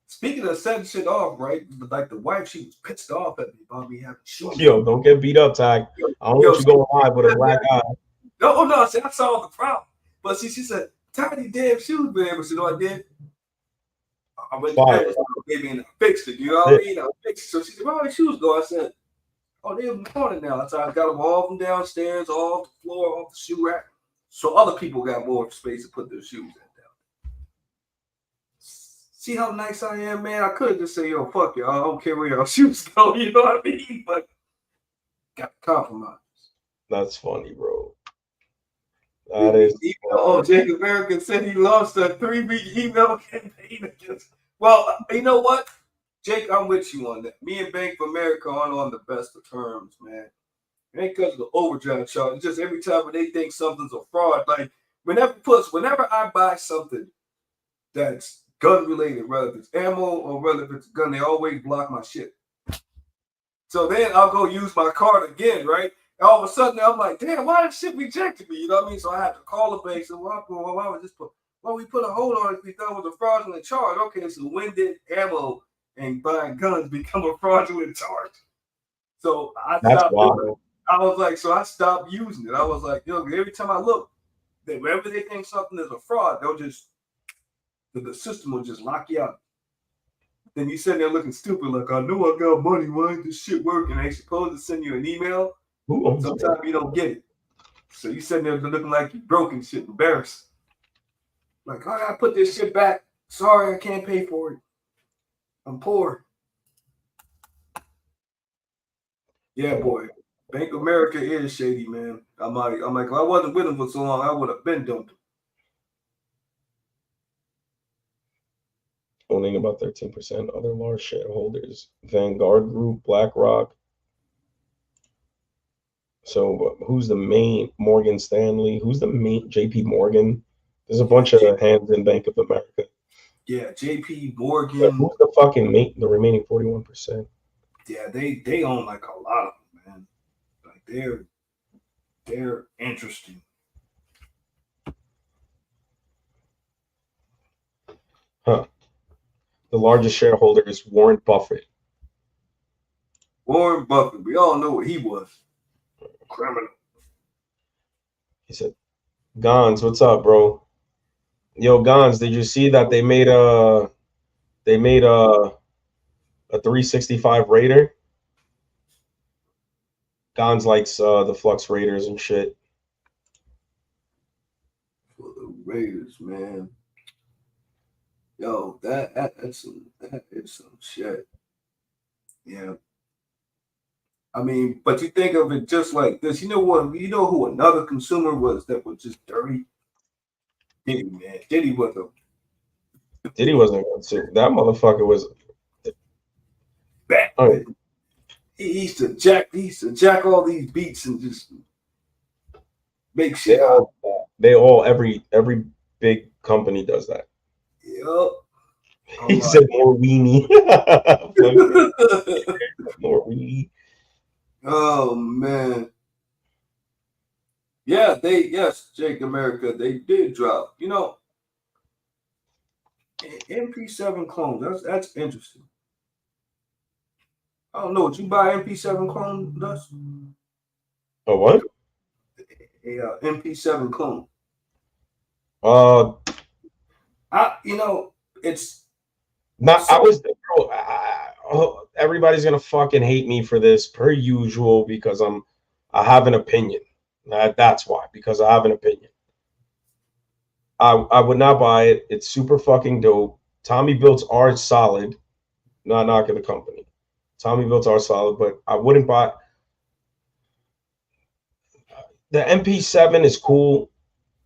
Speaking of setting shit off, right? Like the wife, she was pissed off at me about me having shoes. Yo, don't get beat up, Ty. I don't want you going live with a black eye. No. See, I saw the problem. But see, she said, "Tiny damn shoes, man." But you know what I did? I went to baby and I fixed it. You know what I mean? I fixed it. So she said, "Where are the shoes go?" I said, "Oh, they're in the corner now." So I got them all from downstairs, off the floor, off the shoe rack. So other people got more space to put their shoes in. See how nice I am, man? I could just say, yo, fuck y'all. I don't care where y'all shoes go. You know what I mean? But got to compromise. That's funny, bro. That is. Oh, Jake American said he lost a 3-week email campaign against. Well, you know what? Jake, I'm with you on that. Me and Bank of America aren't on the best of terms, man. It ain't because of the overdraft charge. It's just every time when they think something's a fraud, like whenever I buy something that's gun related, whether it's ammo or whether it's a gun, they always block my shit. So then I'll go use my card again, right? And all of a sudden I'm like, damn, why that shit rejected me? You know what I mean? So I have to call the bank. So why we put a hold on it? We thought it was a fraudulent charge. Okay, so when did ammo and buying guns become a fraudulent charge? So I was like, so I stopped using it. I was like, every time I look, whenever they think something is a fraud, they'll just the system will just lock you out. Then you sitting there looking stupid, like, I know I got money. Why ain't this shit working? They supposed to send you an email. Sometimes you don't get it. So you sitting there looking like you broke and shit, embarrassed. Like, I gotta put this shit back. Sorry, I can't pay for it. I'm poor. Yeah, boy. Bank of America is shady, man. I'm like, if I wasn't with them for so long, I would have been dumped. Owning about 13%. Other large shareholders: Vanguard Group, BlackRock. So who's the main? Morgan Stanley. Who's the main? JP Morgan. There's a bunch of hands in Bank of America. Yeah, JP Morgan. But who's the fucking the remaining 41%? Yeah, they own like a lot of them, man. Like they're interesting. Huh. The largest shareholder is Warren Buffett. Warren Buffett. We all know what he was. A criminal. He said, Gons, what's up, bro? Yo, Gons, did you see that they made a 365 Raider? Gons likes the Flux Raiders and shit. Raiders, man. Yo, that is some shit. Yeah. I mean, but you think of it just like this. You know what? You know who another consumer was that was just dirty? Diddy, man. Diddy was a Diddy wasn't good too. That motherfucker was. bad. Oh, He used to jack all these beats and just make they shit out. all, they all, every big company does that. Yup. He I'm said like, more weenie. More weenie. oh man. Yeah, yes, Jake America, they did drop. You know, MP7 clones. That's interesting. I don't know. Would you buy MP7 clone, Dust? Oh what? A MP7 clone. Uh, You know, it's not. I so was. Bro, everybody's gonna fucking hate me for this per usual because I have an opinion. That's why, because I have an opinion. I would not buy it. It's super fucking dope. Tommy builds are solid. Not knocking the company. Tommy builds are solid, but I wouldn't buy. The MP7 is cool,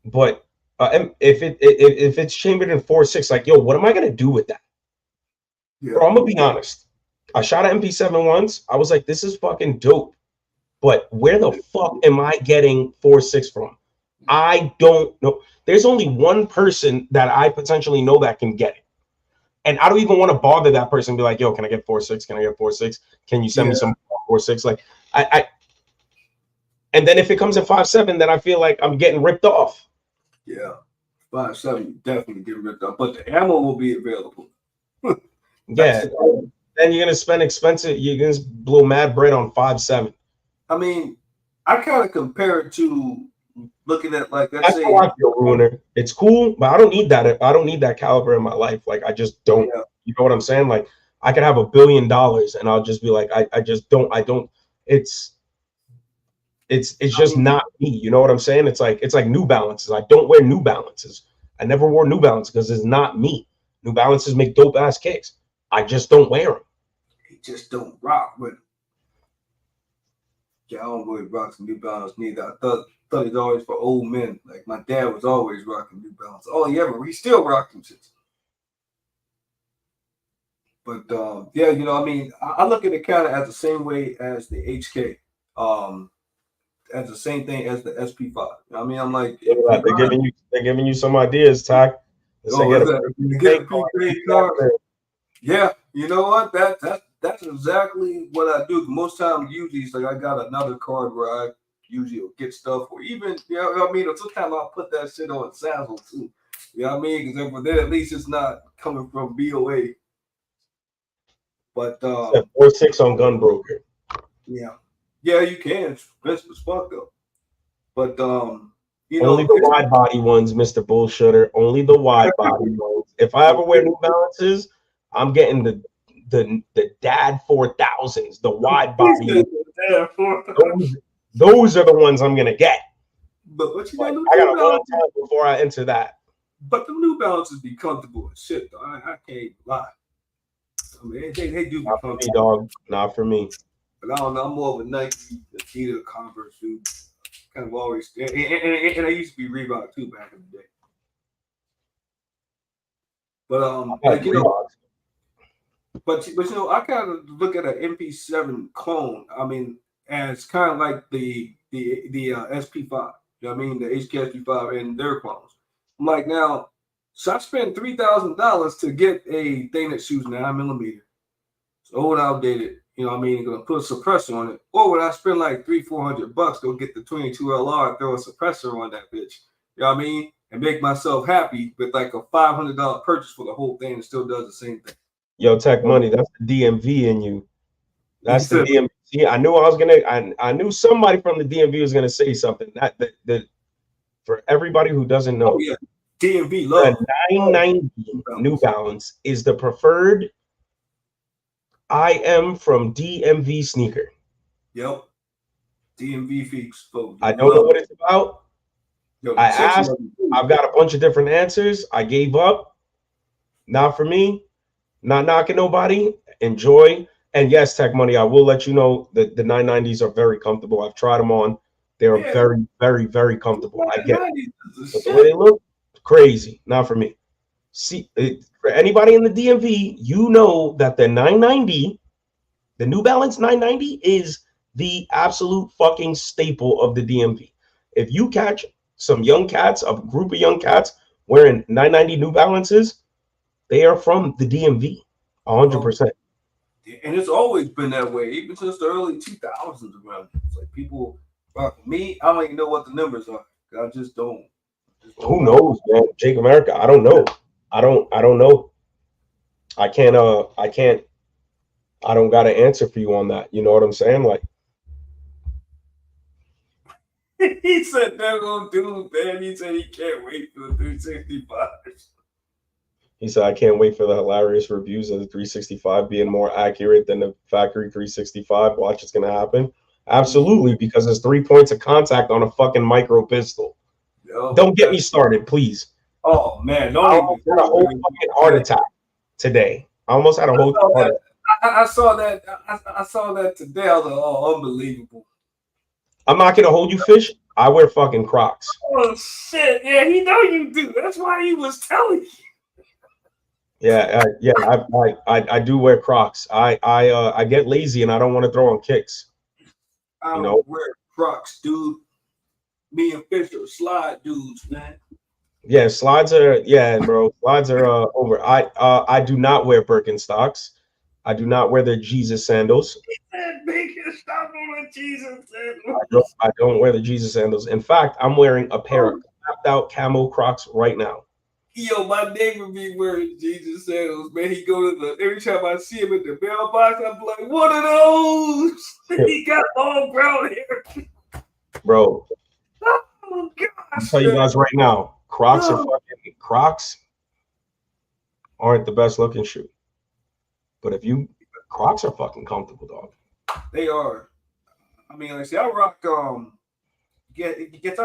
but if it's chambered in 4.6, like yo, what am I gonna do with that, yeah. bro? I'm gonna be honest. I shot an MP7 once. I was like, this is fucking dope, but where the fuck am I getting 4.6 from? I don't know. There's only one person that I potentially know that can get it. And I don't even want to bother that person and be like, yo, can I get 4.6? Can I get 4.6? Can you send me some 4.6? Like and then if it comes in 5.7, then I feel like I'm getting ripped off. Yeah. 5.7, you definitely get ripped off. But the ammo will be available. Yeah. Then you're gonna spend expensive, you're gonna blow mad bread on 5.7. I mean, I kind of compare it to looking at like let's That's say how I feel, Ruiner. It's cool, but I don't need that. I don't need that caliber in my life. Like I just don't. yeah, You know what I'm saying? Like I could have $1 billion and I'll just be like, I just don't. I don't. It's I just mean, not me. You know what I'm saying? It's like New Balances. I don't wear New Balances. I never wore New Balance because it's not me. New Balances make dope ass kicks. I just don't wear them. he just don't rock with it. Yeah, I don't really rock some New Balance neither. I thought it's always for old men. Like my dad was always rocking New Balance. Oh yeah, but he still rocked them shit. But yeah, you know, I mean, I look at it kind of as the same way as the HK, as the same thing as the SP5. I mean, I'm like, if you're gonna, They're giving you some ideas, Tack. Let's say oh, get is a that you get a prepaid card. prepaid card? Yeah, you know what? That's exactly what I do. Most times, usually, it's like I got another card where I usually will get stuff, or even you know what I mean. Or sometimes I'll put that shit on Sazzle too. You know what I mean? Because over there, at least it's not coming from BOA. But 4.6 on Gunbroker. yeah, yeah, you can. It's expensive as fuck though. But you Only know, the wide body ones, Mr. Bullshitter. Only the wide body ones. If I ever wear New Balances, I'm getting the Dad 4000s, the wide body. Those are the ones I'm gonna get. but you know, Like the I got New a long Balance, time before I enter that. but the New Balances be comfortable as shit though. I can't lie. I mean, they do be Not for me, comfortable. dog. Not for me. But I don't know. I'm more of a Nike, Adidas, Converse dude. Kind of always, and I used to be Reebok too back in the day. But I had like you know, Reeboks. but you know, I kind of look at an MP7 clone. I mean, as kind of like the SP5. You know what I mean? The HKSP5 and their clones. I'm like now, so I spent $3,000 to get a thing that shoots 9mm. It's old, outdated. You know what I mean? Gonna put a suppressor on it. Or would I spend like $300-400 go get the 22 LR and throw a suppressor on that bitch? You know what I mean? And make myself happy with like a $500 purchase for the whole thing and still does the same thing. Yo, Tech Money. That's the DMV in you. He That's the said, DMV. I knew I was gonna. I knew somebody from the DMV was gonna say something. That for everybody who doesn't "Oh know, yeah, DMV the love 990 New Balance is the preferred IM from DMV sneaker. Yep, DMV freaks, folks. I don't know what it's about. Yo, I the chicks asked, love you too. I've got a bunch of different answers. I gave up. Not for me. Not knocking nobody. Enjoy. And yes, Tech Money, I will let you know that the 990s are very comfortable. I've tried them on. They are Yeah, very, very, very comfortable. I the get it. 90s is the But the way they shit. look, crazy. Not for me. See, for anybody in the DMV, you know that the 990, the New Balance 990 is the absolute fucking staple of the DMV. If you catch some young cats, a group of young cats wearing 990 New Balances, they are from the DMV, 100%. And it's always been that way, even since the early 2000s around. It's like people, me, I don't even know what the numbers are. I just don't. Who knows, man? Jake America, I don't know. I don't know. I can't I don't got an answer for you on that. You know what I'm saying? Like, He said they're gonna do, man. He said he can't wait for the 365. he said, I can't wait for the hilarious reviews of the 365 being more accurate than the factory 365. Watch, it's gonna happen. Absolutely, because there's 3 points of contact on a fucking micro pistol. Yo, Don't get me started, please. Oh man, I don't almost had a whole fucking heart attack today. I almost had a whole heart attack. I saw that. I saw that today. I was like, oh, unbelievable. I'm not gonna hold you, fish. I wear fucking Crocs. Oh shit! Yeah, he know you do. That's why he was telling you. Yeah, I do wear Crocs. I get lazy and I don't want to throw on kicks. I You don't know? wear Crocs, dude. Me and Fish are slide dudes, man. Yeah, slides are bro. Slides are over. I do not wear Birkenstocks. I do not wear the Jesus sandals. Stop on the Jesus sandals. I don't wear the Jesus sandals. In fact, I'm wearing a pair of clapped out camo Crocs right now. Yo, my neighbor be wearing Jesus sandals, man. He go to the every time I see him at the mailbox, I'm like, what are those? He got long brown hair. Bro, oh gosh. I'll tell you guys right now, Crocs aren't the best looking shoe. But Crocs are fucking comfortable, dog. They are. I mean, like, see, I rock I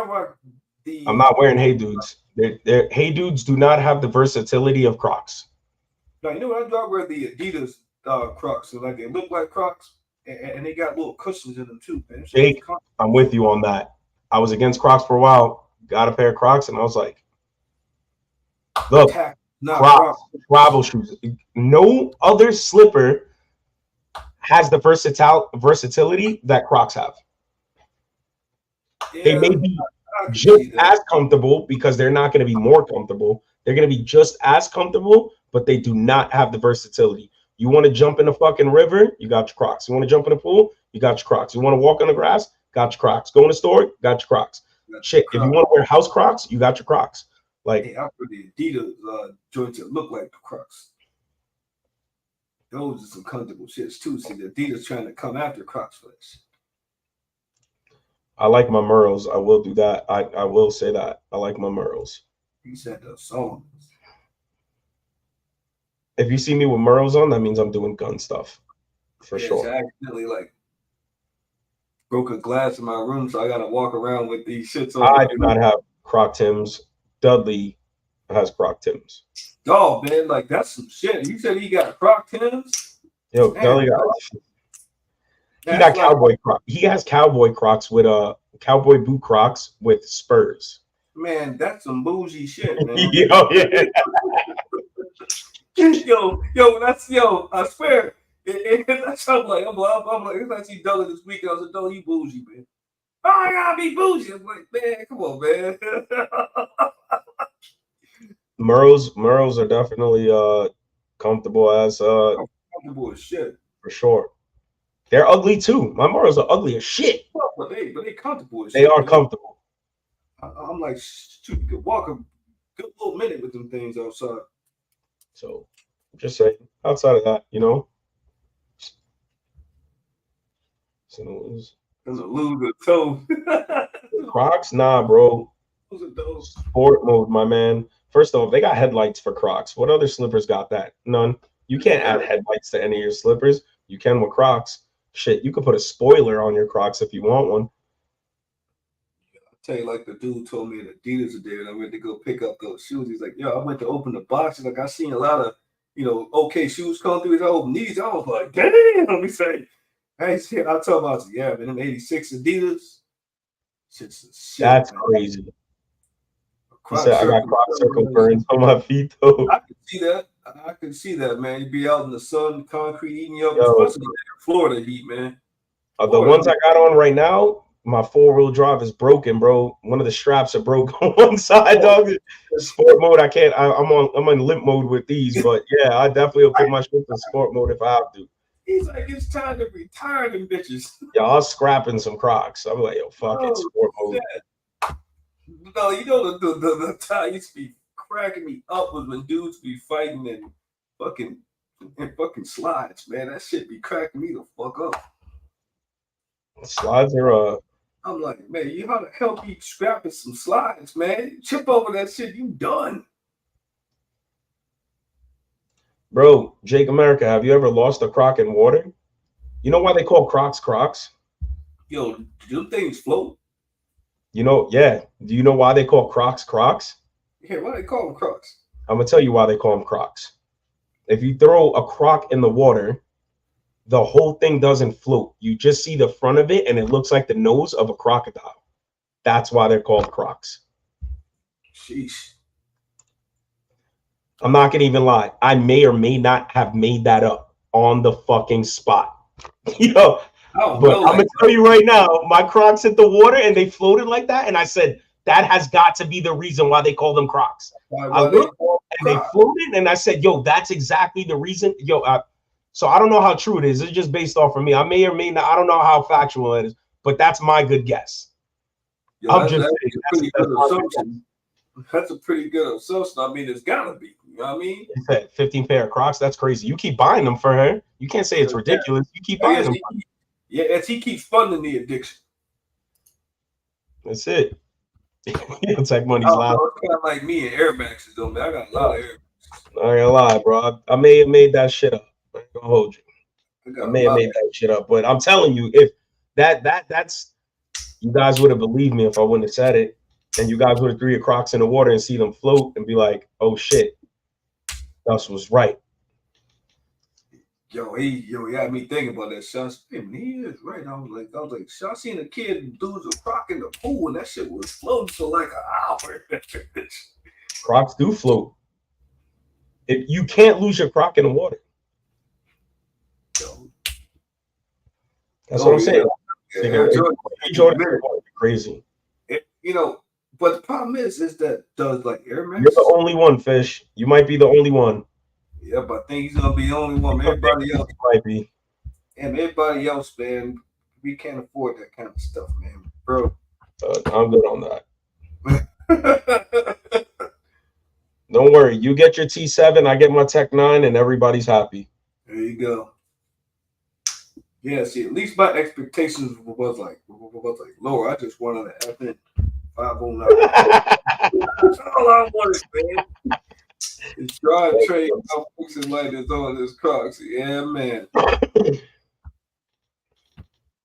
rock the. I'm not wearing Hey Dudes. They're Hey Dudes do not have the versatility of Crocs. No, you know what? I wear the Adidas Crocs. So like they look like Crocs, and they got little cushions in them too, man. Jake, I'm with you on that. I was against Crocs for a while. Got a pair of Crocs, and I was like, look, Crocs, travel shoes. No other slipper has the versatility that Crocs have. Yeah, they may be just as comfortable because they're not going to be more comfortable. They're going to be just as comfortable, but they do not have the versatility. You want to jump in a fucking river, you got your Crocs. You want to jump in a pool, you got your Crocs. You want to walk on the grass, got your Crocs. Go in the store, got your Crocs. Shit, if you want to wear house Crocs, you got your Crocs. Like, hey, I put the Adidas joints that look like the Crocs. Those are some comfortable shits too. See, the Adidas trying to come after Crocs for this. I like my Merles. I will do that. I will say that. I like my Merles. You said those songs. If you see me with Merles on, that means I'm doing gun stuff. For sure. I accidentally broke a glass in my room, so I gotta walk around with these shits on. I do not have Croc Tims. Dudley has Croc Tims. Oh man, like that's some shit. You said he got Croc Tims? Yo, Dudley got cowboy Crocs. He has cowboy Crocs with cowboy boot Crocs with spurs. Man, that's some bougie shit, man. Yo, yeah. I swear. That's I'm like, it's like see Dudley this week. I was like, Dudley, you bougie, man. Oh, I gotta be bougie. I'm like, man, come on, man. Merles are definitely comfortable as comfortable as shit. For sure. They're ugly too. My Merles are ugly as shit. But they comfortable as shit. They are comfortable. I'm like, shoot, you could walk a good little minute with them things outside. So just saying, outside of that, you know. So lose a toe. Crocs, nah, bro. Sport mode, my man. First off, they got headlights for Crocs. What other slippers got that? None. You can't add headlights to any of your slippers. You can with Crocs. Shit, you could put a spoiler on your Crocs if you want one. tell you, like the dude told me that Adidas are there, and I went to go pick up those shoes. He's like, "Yo, I went to open the box, and like I seen a lot of, okay shoes come through." He's open these. I was like, "Damn!" He said, "Hey, shit." I told him, I was like, "Yeah, man, them '86 Adidas, shit's the shit." That's Man. crazy. He Croc said, I got Croc circle burns on my feet, though. I can see that. I can see that, man. You'd be out in the sun, concrete eating you up, Yo, especially in Florida heat, man. the ones I got on right now, my 4-wheel drive is broken, bro. One of the straps are broke on one side, dog. Sport mode, I can't. I'm on limp mode with these, but yeah, I definitely will put my shit in sport mode if I have to. He's like, it's time to retire them bitches. Yeah, I was scrapping some Crocs. I'm like, yo, fuck it, sport mode. No, you know the time used to be cracking me up was when dudes be fighting and fucking slides, man. That shit be cracking me the fuck up. Slides are I'm like, man, you how the hell be scrapping some slides, man? Chip over that shit, you done. Bro, Jake America, have you ever lost a Croc in water? You know why they call Crocs Crocs? Yo, do things float? You know, yeah. Do you know why they call Crocs Crocs? Yeah, why they call them Crocs? I'm gonna tell you why they call them Crocs. If you throw a Croc in the water, the whole thing doesn't float. You just see the front of it, and it looks like the nose of a crocodile. That's why they're called Crocs. Sheesh. I'm not gonna even lie. I may or may not have made that up on the fucking spot. Yo, but I'm gonna tell you right now, my Crocs hit the water and they floated like that, and I said that has got to be the reason why they call them Crocs. I looked and they floated, and I said, "Yo, that's exactly the reason." Yo, so I don't know how true it is. It's just based off of me. I may or may not. I don't know how factual it is, but that's my good guess. Yo, I'm just saying that's a pretty good assumption. I mean, it's gotta be. You know what I mean? 15 pair of Crocs. That's crazy. You keep buying them for her. You can't say it's ridiculous. You keep buying them. Yeah, as he keeps funding the addiction. That's it. It's like money's loud. It's kind of like me and Air Maxes, though, man. I got a lot of Air Maxes. I ain't gonna lie, bro. I may have made that shit up. I ain't gonna hold you. I may have made that shit up, but I'm telling you, if that's you guys would have believed me if I wouldn't have said it, and you guys would have threw your Crocs in the water and see them float and be like, "Oh shit, Gus was right." Yo, he had me thinking about that shot. He is right. I was like, I seen a kid dudes a Croc in the pool, and that shit was floating for like an hour. Crocs do float. If you can't lose your Croc in the water. That's what I'm saying. Jordan crazy. But the problem is that does like Air Max. You're the only one, Fish. You might be the only one. Yeah, but I think he's gonna be the only one. Everybody else might be. And everybody else, man, we can't afford that kind of stuff, man, bro. I'm good on that. Don't worry. You get your T7, I get my Tech 9, and everybody's happy. There you go. Yeah, see, at least my expectations was like lower. I just wanted an FN 509. That's all I wanted, man. It's drivetrain malfunction light is on this Crocs. Yeah, man.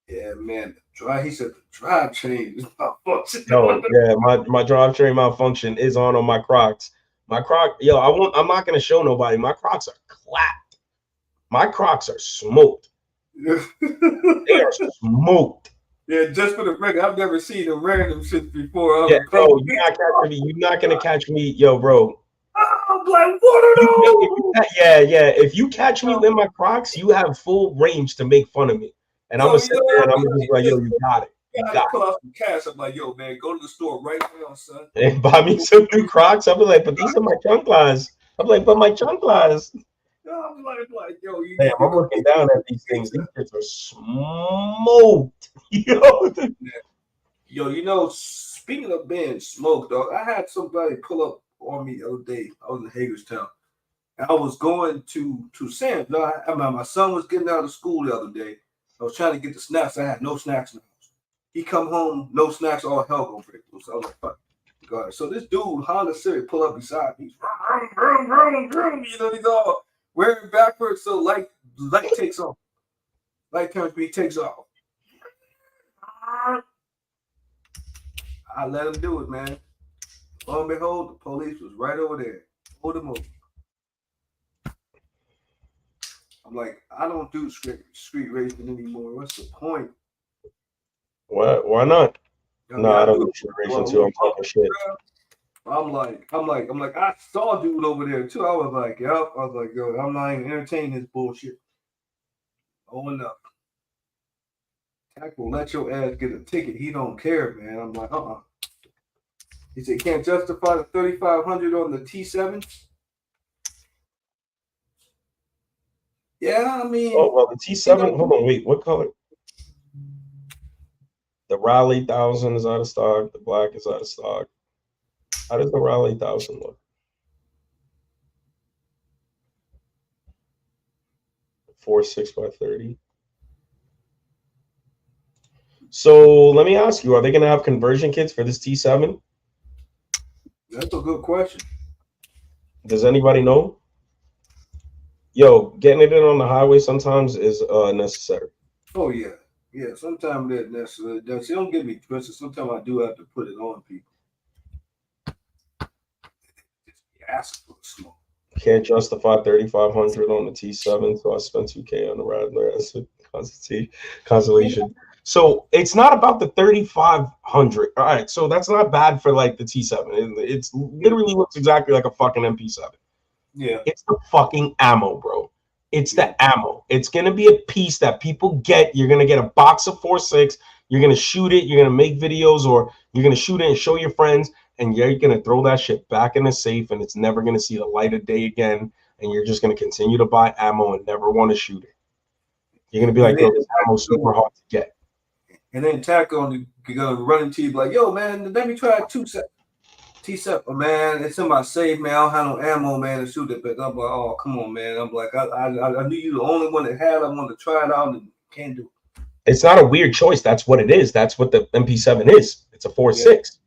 Yeah, man. He said the drivetrain is malfunction. No, yeah, my drivetrain malfunction is on my Crocs. My Croc, yo, I'm not gonna show nobody. My Crocs are clapped. My Crocs are smoked. They are smoked. Yeah, just for the record, I've never seen them random shit before. Yeah, bro, you're not catching me. You're not gonna catch me, yo, bro. I'm like, what are those? Yeah. If you catch me in my Crocs, you have full range to make fun of me, and I'm gonna sit there and I'm gonna be like, yo, you got it. I pull out some cash. I'm like, yo, man, go to the store right now, son. And buy me some new Crocs. I'll be like, but these are my chanclas. I'm like, but my chanclas. I'm like, yo, damn, I'm looking down at these things. These kids are smoked. Yo, speaking of being smoked, dog, I had somebody pull up on me the other day. I was in Hagerstown. I was going to Sam's. My son was getting out of school the other day. I was trying to get the snacks. I had no snacks in the house. He come home, no snacks, all hell gonna break loose. I was like, fuck. God. So this dude, Honda Civic, pull up beside me. He's all wearing backwards, so light takes off. Light turns me, takes off. I let him do it, man. Lo and behold, the police was right over there. Pulled him over. I'm like, I don't do street racing anymore. What's the point? Why not? I mean, No, I I don't do do it. shit racing too. I'm talking shit. I'm like, I saw a dude over there too. I was like, yep. I was like, yo, I'm not even entertaining this bullshit. Oh enough. Tack will let your ass get a ticket. He don't care, man. I'm like, He said, can't justify the 3,500 on the T7. Yeah, I mean. Oh well, the T7. Hold on, wait. What color? The Raleigh 1000 is out of stock. The black is out of stock. How does the Raleigh 1000 look? 4.6x30. So let me ask you: are they going to have conversion kits for this T7? That's a good question. Does anybody know? Yo, getting it in on the highway sometimes is necessary. Oh yeah, yeah. Sometimes that necessarily does. Don't get me twisted. Sometimes I do have to put it on people. Just ask for smoke. Can't justify 3,500 on the T7, so I spent 2K on the Rattler as a consolation. So it's not about the 3,500. All right, so that's not bad for like the T7. It's literally looks exactly like a fucking MP7. Yeah, it's the fucking ammo, bro. It's the ammo. It's gonna be a piece that people get. You're gonna get a box of 4.6. You're gonna shoot it. You're gonna make videos, or you're gonna shoot it and show your friends, and you're gonna throw that shit back in the safe, and it's never gonna see the light of day again. And you're just gonna continue to buy ammo and never want to shoot it. You're gonna be like, yo, this ammo's super hard to get. And then Tack on gonna run into you like, yo, man, let me try T7, man, it's in my safe, man. I don't have no ammo, man, to shoot it. But I'm like, oh, come on, man. I'm like, I knew you the only one that had it. I wanted to try it out and can't do it. It's not a weird choice. That's what it is. That's what the MP7 is. It's a 4.6.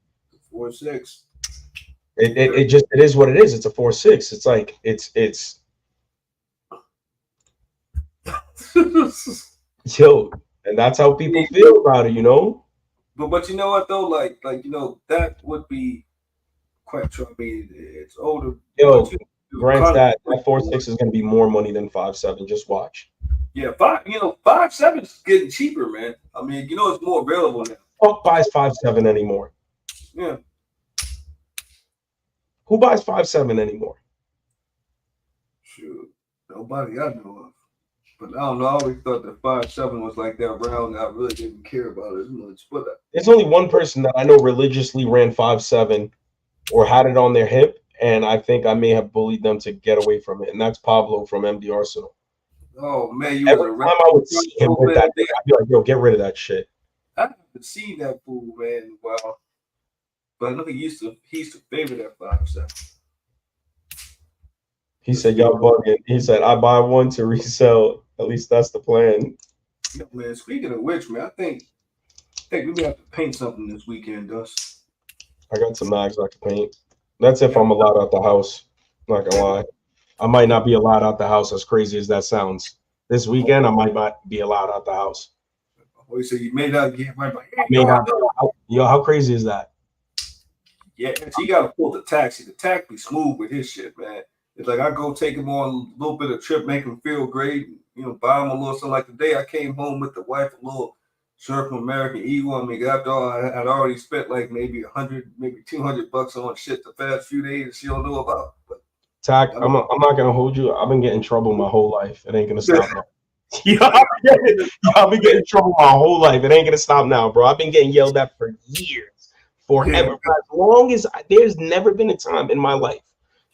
4.6. It is what it is. It's a 4.6. It's like it's yo, and that's how people feel about it, you know. But you know what though, like that would be quite true. I mean, it's older. Yo, grant that 4.6 is going to be more money than 5.7. Just watch. Yeah, 5.7 is getting cheaper, man. I mean, it's more available now. Who buys 5.7 anymore? Yeah. Who buys 5.7 anymore? Shoot, nobody I know of. But I don't know. I always thought that 5.7 was like that round. I really didn't care about it as much. But there's only one person that I know religiously ran 5.7 or had it on their hip, and I think I may have bullied them to get away from it, and that's Pablo from MD Arsenal. Oh man, every time I would see him with that, I'd be like, "Yo, get rid of that shit." I haven't seen that fool, man. Wow, but I know he used to favor that 5.7. He said, "Y'all bugging." He said, "I buy one to resell. At least that's the plan." Yeah, man. Speaking of which, man, I think we may have to paint something this weekend, Dust. I got some mags I can paint. That's if I'm allowed out the house. Not gonna lie. I might not be allowed out the house, as crazy as that sounds. This weekend, I might not be allowed out the house. Oh, you say you may not get right, but yo, how crazy is that? Yeah, so you gotta pull the taxi. The taxi be smooth with his shit, man. It's like I go take him on a little bit of trip, make him feel great, buy him a little something. Like today, I came home with the wife a little shirt from American Eagle. I mean, after all, I had already spent like maybe $100, maybe $200 on shit the past few days she don't know about. But Tack, I'm not gonna hold you. I've been getting in trouble my whole life. It ain't gonna stop now. I've been getting in trouble my whole life. It ain't gonna stop now, bro. I've been getting yelled at for years, forever. Yeah. As long as there's never been a time in my life.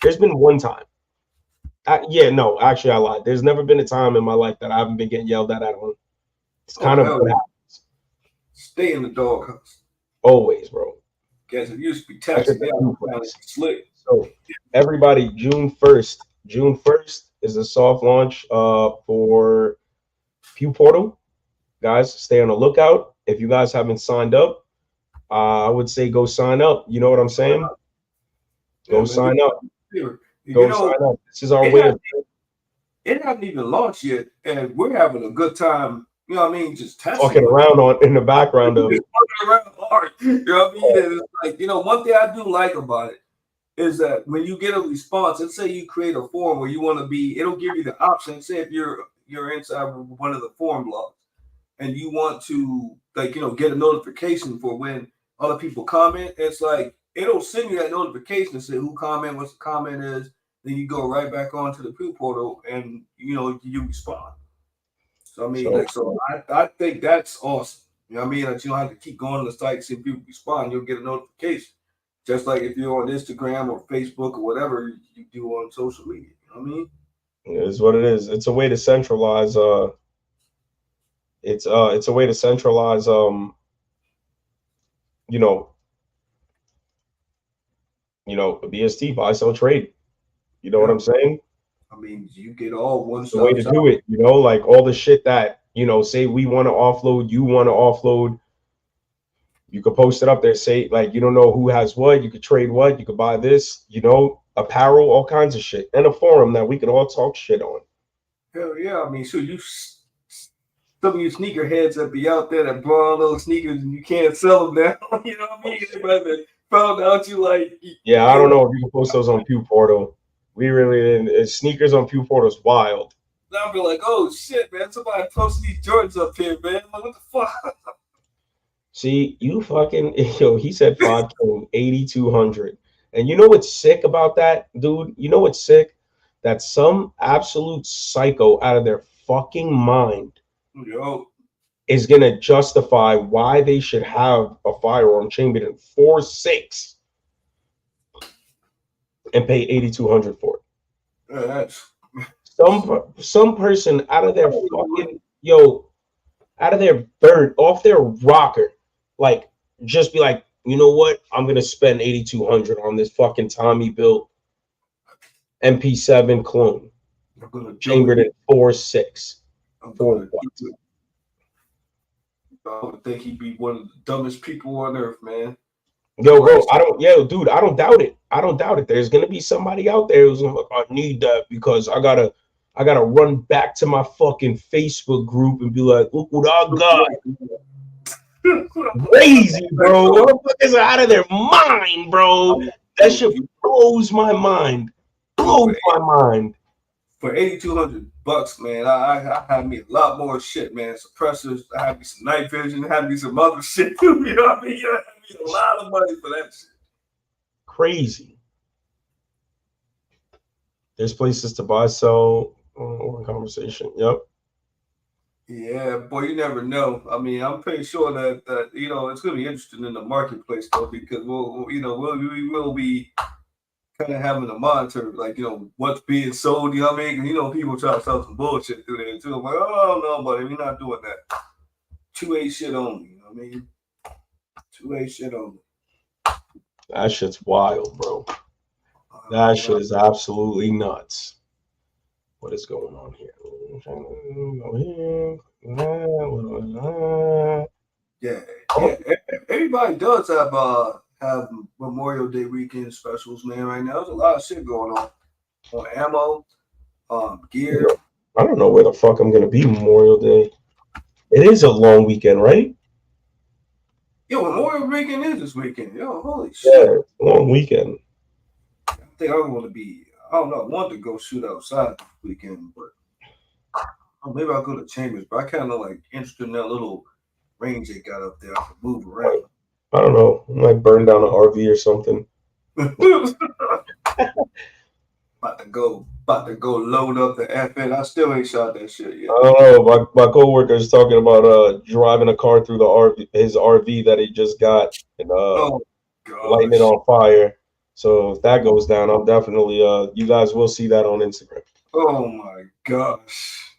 There's been one time. Actually, I lied. There's never been a time in my life that I haven't been getting yelled at home. It's kind of what happens. Stay in the doghouse. Always, bro. Guys, it used to be taxi. Slick. So everybody, June 1st is a soft launch for Pew Portal. Guys, stay on the lookout. If you guys haven't signed up, I would say go sign up. You know what I'm saying? Go sign up. Go sign up. This is our way of. It hasn't even launched yet, and we're having a good time you know what I mean, just testing Fucking around on in the background of just it. fucking around hard. You know what I mean? And it's like, one thing I do like about it is that when you get a response, let's say you create a forum where you want to be, it'll give you the option. Say if you're inside one of the forum blogs and you want to get a notification for when other people comment, it's like it'll send you that notification to say who comment, what the comment is. Then you go right back onto the Pew portal and you respond. So I mean, I think that's awesome. You know what I mean? That you don't have to keep going to the site, see if people respond, you'll get a notification. Just like if you're on Instagram or Facebook or whatever you do on social media. You know what I mean? It is what it is. It's a way to centralize it's a way to centralize you know, BST, buy, sell, trade. You know what I'm saying? I mean, you get all one It's the way to do it, like all the shit that, say we want to offload, you want to offload. You could post it up there, say like you don't know who has what, you could trade what, you could buy this, apparel, all kinds of shit, and a forum that we could all talk shit on. Hell yeah. I mean, so some of you sneakerheads that be out there that bought those sneakers and you can't sell them now. You know what I mean? Everybody found out you like. Yeah, I don't know if you can post those on Pew Portal. We really didn't. Sneakers on Pew Portal is wild. I'll be like, oh shit, man! Somebody posted these Jordans up here, man. Like, what the fuck? See, you fucking he said 5K, 8,200. And you know what's sick about that, dude? You know what's sick? That some absolute psycho out of their fucking mind is gonna justify why they should have a firearm chambered in 4.6 and pay 8,200 for it. That's some person out of their fucking out of their bird off their rocker, like just be like, you know what? I'm gonna spend 8,200 on this fucking Tommy built MP7 clone, chambered in 4.6. I would think he'd be one of the dumbest people on earth, man. Yo, bro, dude, I don't doubt it. I don't doubt it. There's gonna be somebody out there who's like, I need that because I gotta run back to my fucking Facebook group and be like, look what I got. Crazy, bro. Motherfuckers are out of their mind, bro. That shit blows my mind. Blows my mind. For $8,200, man, I had me a lot more shit, man. Suppressors, I had me some night vision, I had me some other shit too. You know what I mean? I had me a lot of money for that shit. Crazy. There's places to buy, sell, or conversation. Yep. Yeah, boy, you never know. I mean, I'm pretty sure that it's gonna be interesting in the marketplace though, because we will be kind of having to monitor, like, what's being sold, you know what I mean? People try to sell some bullshit through there too. I'm like, oh no, buddy, we're not doing that. 2A shit only, you know what I mean? 2A shit only. That shit's wild, bro. That shit is absolutely nuts. What is going on here? Yeah. Everybody does have Memorial Day weekend specials, man. Right now, there's a lot of shit going on ammo, gear. I don't know where the fuck I'm gonna be Memorial Day. It is a long weekend, right? Yo, Memorial weekend is this weekend. Yo, holy shit! Yeah, long weekend. I think I want to be. I don't know. I want to go shoot outside this weekend, but maybe I'll go to Chambers. But I kind of like interested in that little range they got up there. I can move around. I don't know. I might burn down an RV or something. About to go load up the FN. I still ain't shot that shit yet. I don't know. My coworker is talking about driving a car through his RV that he just got and lighting it on fire. So if that goes down, I'm definitely you guys will see that on Instagram. Oh my gosh.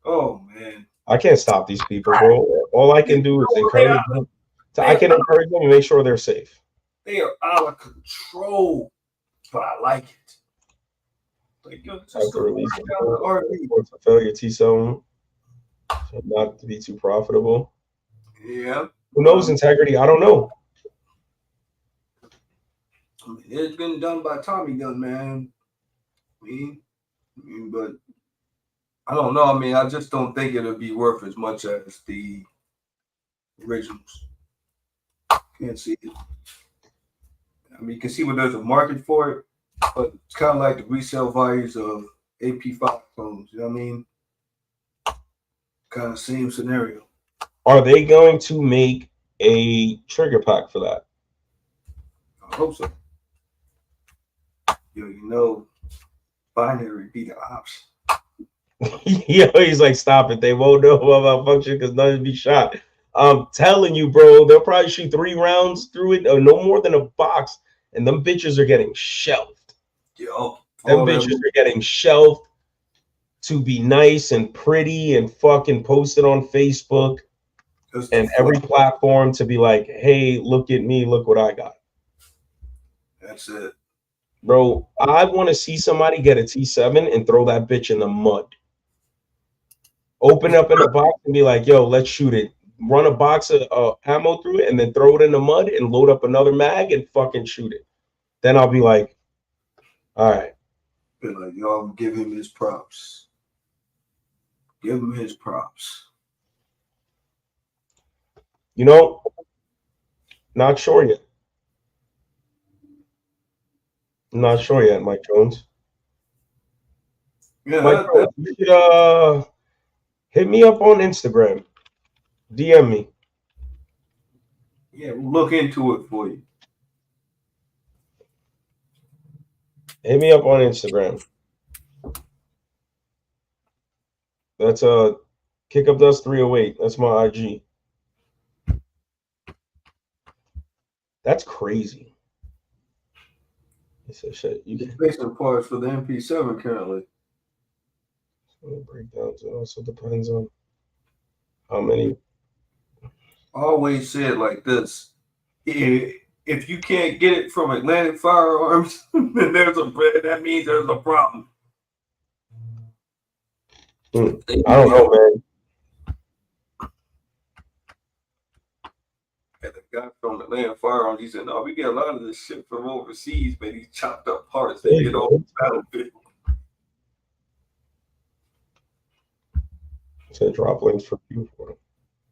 Oh man. I can't stop these people, bro. All I can do is encourage them. I can encourage them and make sure they're safe. They are out of control, but I like it. Like, yo, failure T-cell not to be too profitable. Yeah. Who knows integrity? I don't know. I mean, it's been done by Tommy Gun, man. I mean, but I don't know. I mean, I just don't think it'll be worth as much as the originals. Can't see it. I mean, you can see where there's a market for it, but it's kind of like the resale values of AP5 clones. You know what I mean? Kind of same scenario. Are they going to make a trigger pack for that? I hope so. You know, binary be the option. Yo, he's like, stop it. They won't know about function because none will be shot. I'm telling you, bro, they'll probably shoot 3 rounds through it, or no more than a box, and them bitches are getting shelved. Yo, them bitches are getting shelved to be nice and pretty and fucking posted on Facebook and every platform to be like, hey, look at me, look what I got. That's it. Bro, I want to see somebody get a T7 and throw that bitch in the mud. Open up in the box and be like, yo, let's shoot it. Run a box of ammo through it and then throw it in the mud and load up another mag and fucking shoot it. Then I'll be like, all right. Be like, y'all give him his props. Give him his props. You know, not sure yet. Not sure yet, Mike Jones. Yeah, Mike Jones, you should hit me up on Instagram. DM me. Yeah, we'll look into it for you. Hit me up on Instagram. That's Kick Up Dust 308. That's my IG. That's crazy. It's a shit. You can replacement parts for the MP7 currently. Breakdowns. It also depends on how many. I always say it like this: if you can't get it from Atlantic Firearms, then that means there's a problem. I don't know, man. And the guy from Atlantic Firearms, he said, "No, we get a lot of this shit from overseas, but these chopped up parts they get off the battlefield." So drop links for you for them.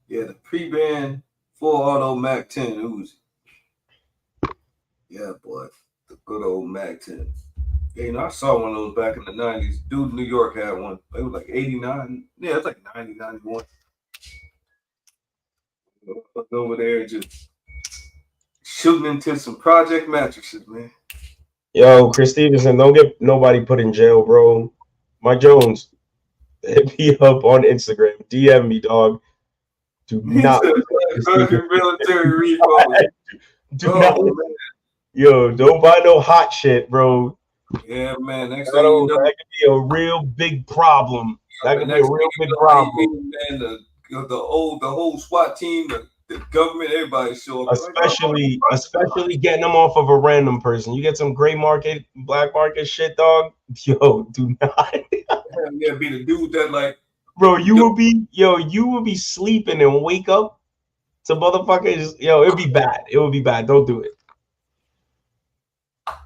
Yeah, the pre-band full auto Mac 10 Uzi. Yeah, boy, the good old Mac 10. Yeah, you know, I saw one of those back in the 90s. Dude in New York had one. It was like 89. Yeah, it's like 90, 91. I was over there just shooting into some project mattresses, man. Yo, Chris Stevenson, don't get nobody put in jail, bro. Mike Jones, hit me up on Instagram. DM me, dog. Do not. Military repo. Do not. Yo, don't buy no hot shit, bro. Yeah, man. Next thing you know, that could be a real big problem. That could be a real big problem. Man, the whole SWAT team, the government, everybody show up. Especially getting them off of a random person. You get some gray market, black market shit, dog. Yo, do not. Yeah, be the dude that like. Bro, you will be sleeping and wake up to motherfuckers. Yo, it'd be bad. It would be bad. Don't do it.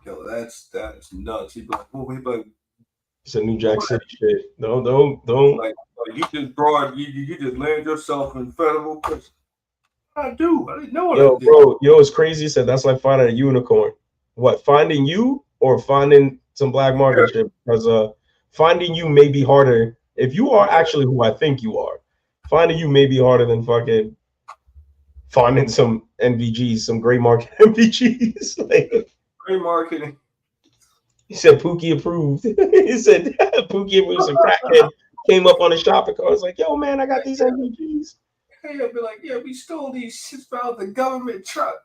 Yo, that's nuts. He'd be like, it's a New Jack City shit. Don't. Like you just land yourself in federal prison. I didn't know what I did. Bro, it's crazy. Said that's like finding a unicorn. What, finding you or finding some black market shit? Because finding you may be harder. If you are actually who I think you are, finding you may be harder than fucking finding some NVGs, some gray market NVGs. Like, gray marketing. He said Pookie approved. He said Pookie approved. Some crackhead came up on the shopping cart. I was like, yo, man, I got these NVGs. Hey, I'll be like, yeah, we stole these shits out the government truck.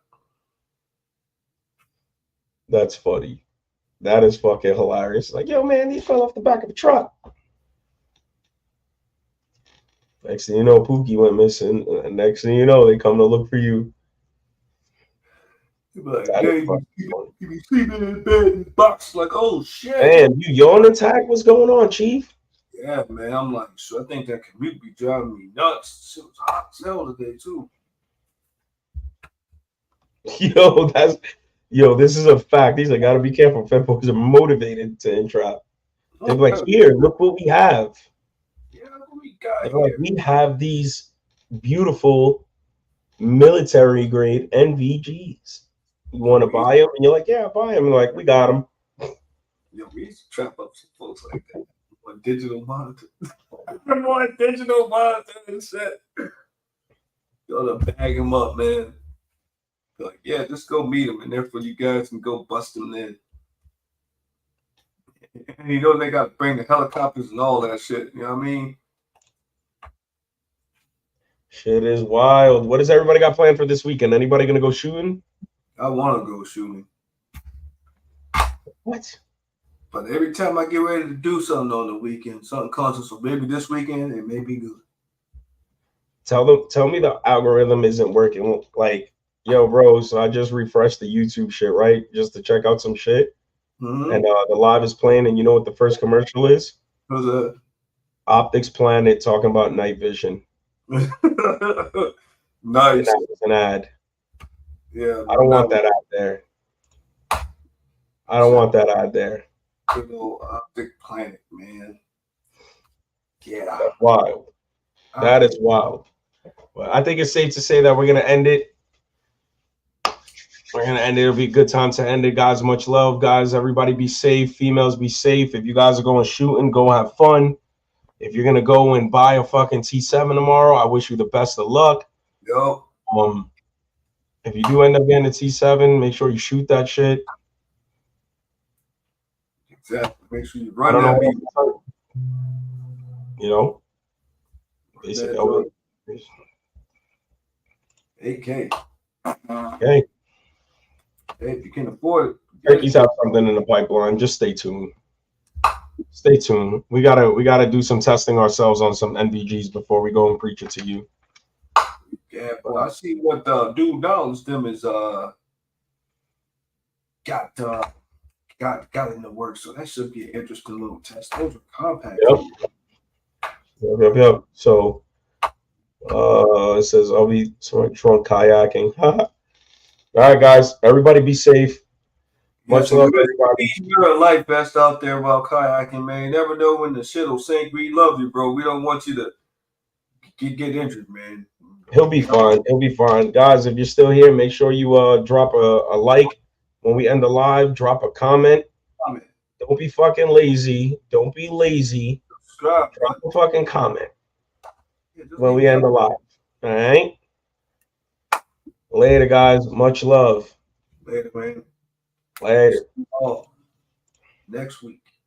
That's funny. That is fucking hilarious. Like, yo, man, these fell off the back of a truck. Next thing you know, Pookie went missing. And next thing you know, they come to look for you. You be like, you be sleeping in bed in the box, like, oh shit. Man, you yawn attack? What's going on, Chief? Yeah, man. I'm like, so I think that commute be driving me nuts. It was hot as hell today too. This is a fact. These like, gotta be careful. Fed boys are motivated to entrap. They're like, here, look what we have. got They're like, here? we have these beautiful military grade NVGs. You want to buy them? And you're like, yeah, buy them. And like, we got them. Yo, we used to trap up some folks like that on digital monitor. On digital monitor and shit. Gotta bag them up, man. Like, yeah, just go meet them, and therefore you guys can go bust them in. And you know they got to bring the helicopters and all that shit. You know what I mean? Shit is wild. What does everybody got planned for this weekend? Anybody gonna go shooting? I want to go shooting, What? but every time I get ready to do something on the weekend, something comes. So maybe this weekend it may be good. Tell me the algorithm isn't working. Like, yo, bro, so I just refreshed the YouTube shit, right? Just to check out some shit. Mm-hmm. And the live is playing, and you know what the first commercial is? What's that? Optics Planet talking about night vision. Nice. And that was an ad. Yeah. I don't want that out there. I don't want that out there. Good old Optic Planet, man. Yeah. That's wild. That is wild. But I think it's safe to say that we're gonna end it. We're gonna end it. It'll be a good time to end it, guys. Much love, guys. Everybody be safe. Females be safe. If you guys are going shooting, go have fun. If you're gonna go and buy a fucking T7 tomorrow, I wish you the best of luck. Yo. If you do end up getting a T7, make sure you shoot that shit. Exactly. Make sure you run that beat. You know? Basically, AK. Okay. Hey, if you can afford it. Turkeys have something in the pipeline. Just stay tuned. Stay tuned. We gotta do some testing ourselves on some NVGs before we go and preach it to you. Yeah, well, I see what Dude Downs them is got in the works, so that should be an interesting little test. Those are compact. Yep. So it says I'll be drunk kayaking. All right, guys. Everybody be safe. Much love, everybody. You're a life vest out there while kayaking, man. You never know when the shit will sink. We love you, bro. We don't want you to get injured, man. He'll be fine. He'll be fine. Guys, if you're still here, make sure you drop a like when we end the live. Drop a comment. Don't be fucking lazy. Don't be lazy. Drop a fucking comment when we end the live. All right? Later, guys. Much love. Later, man. Later. Oh, next week.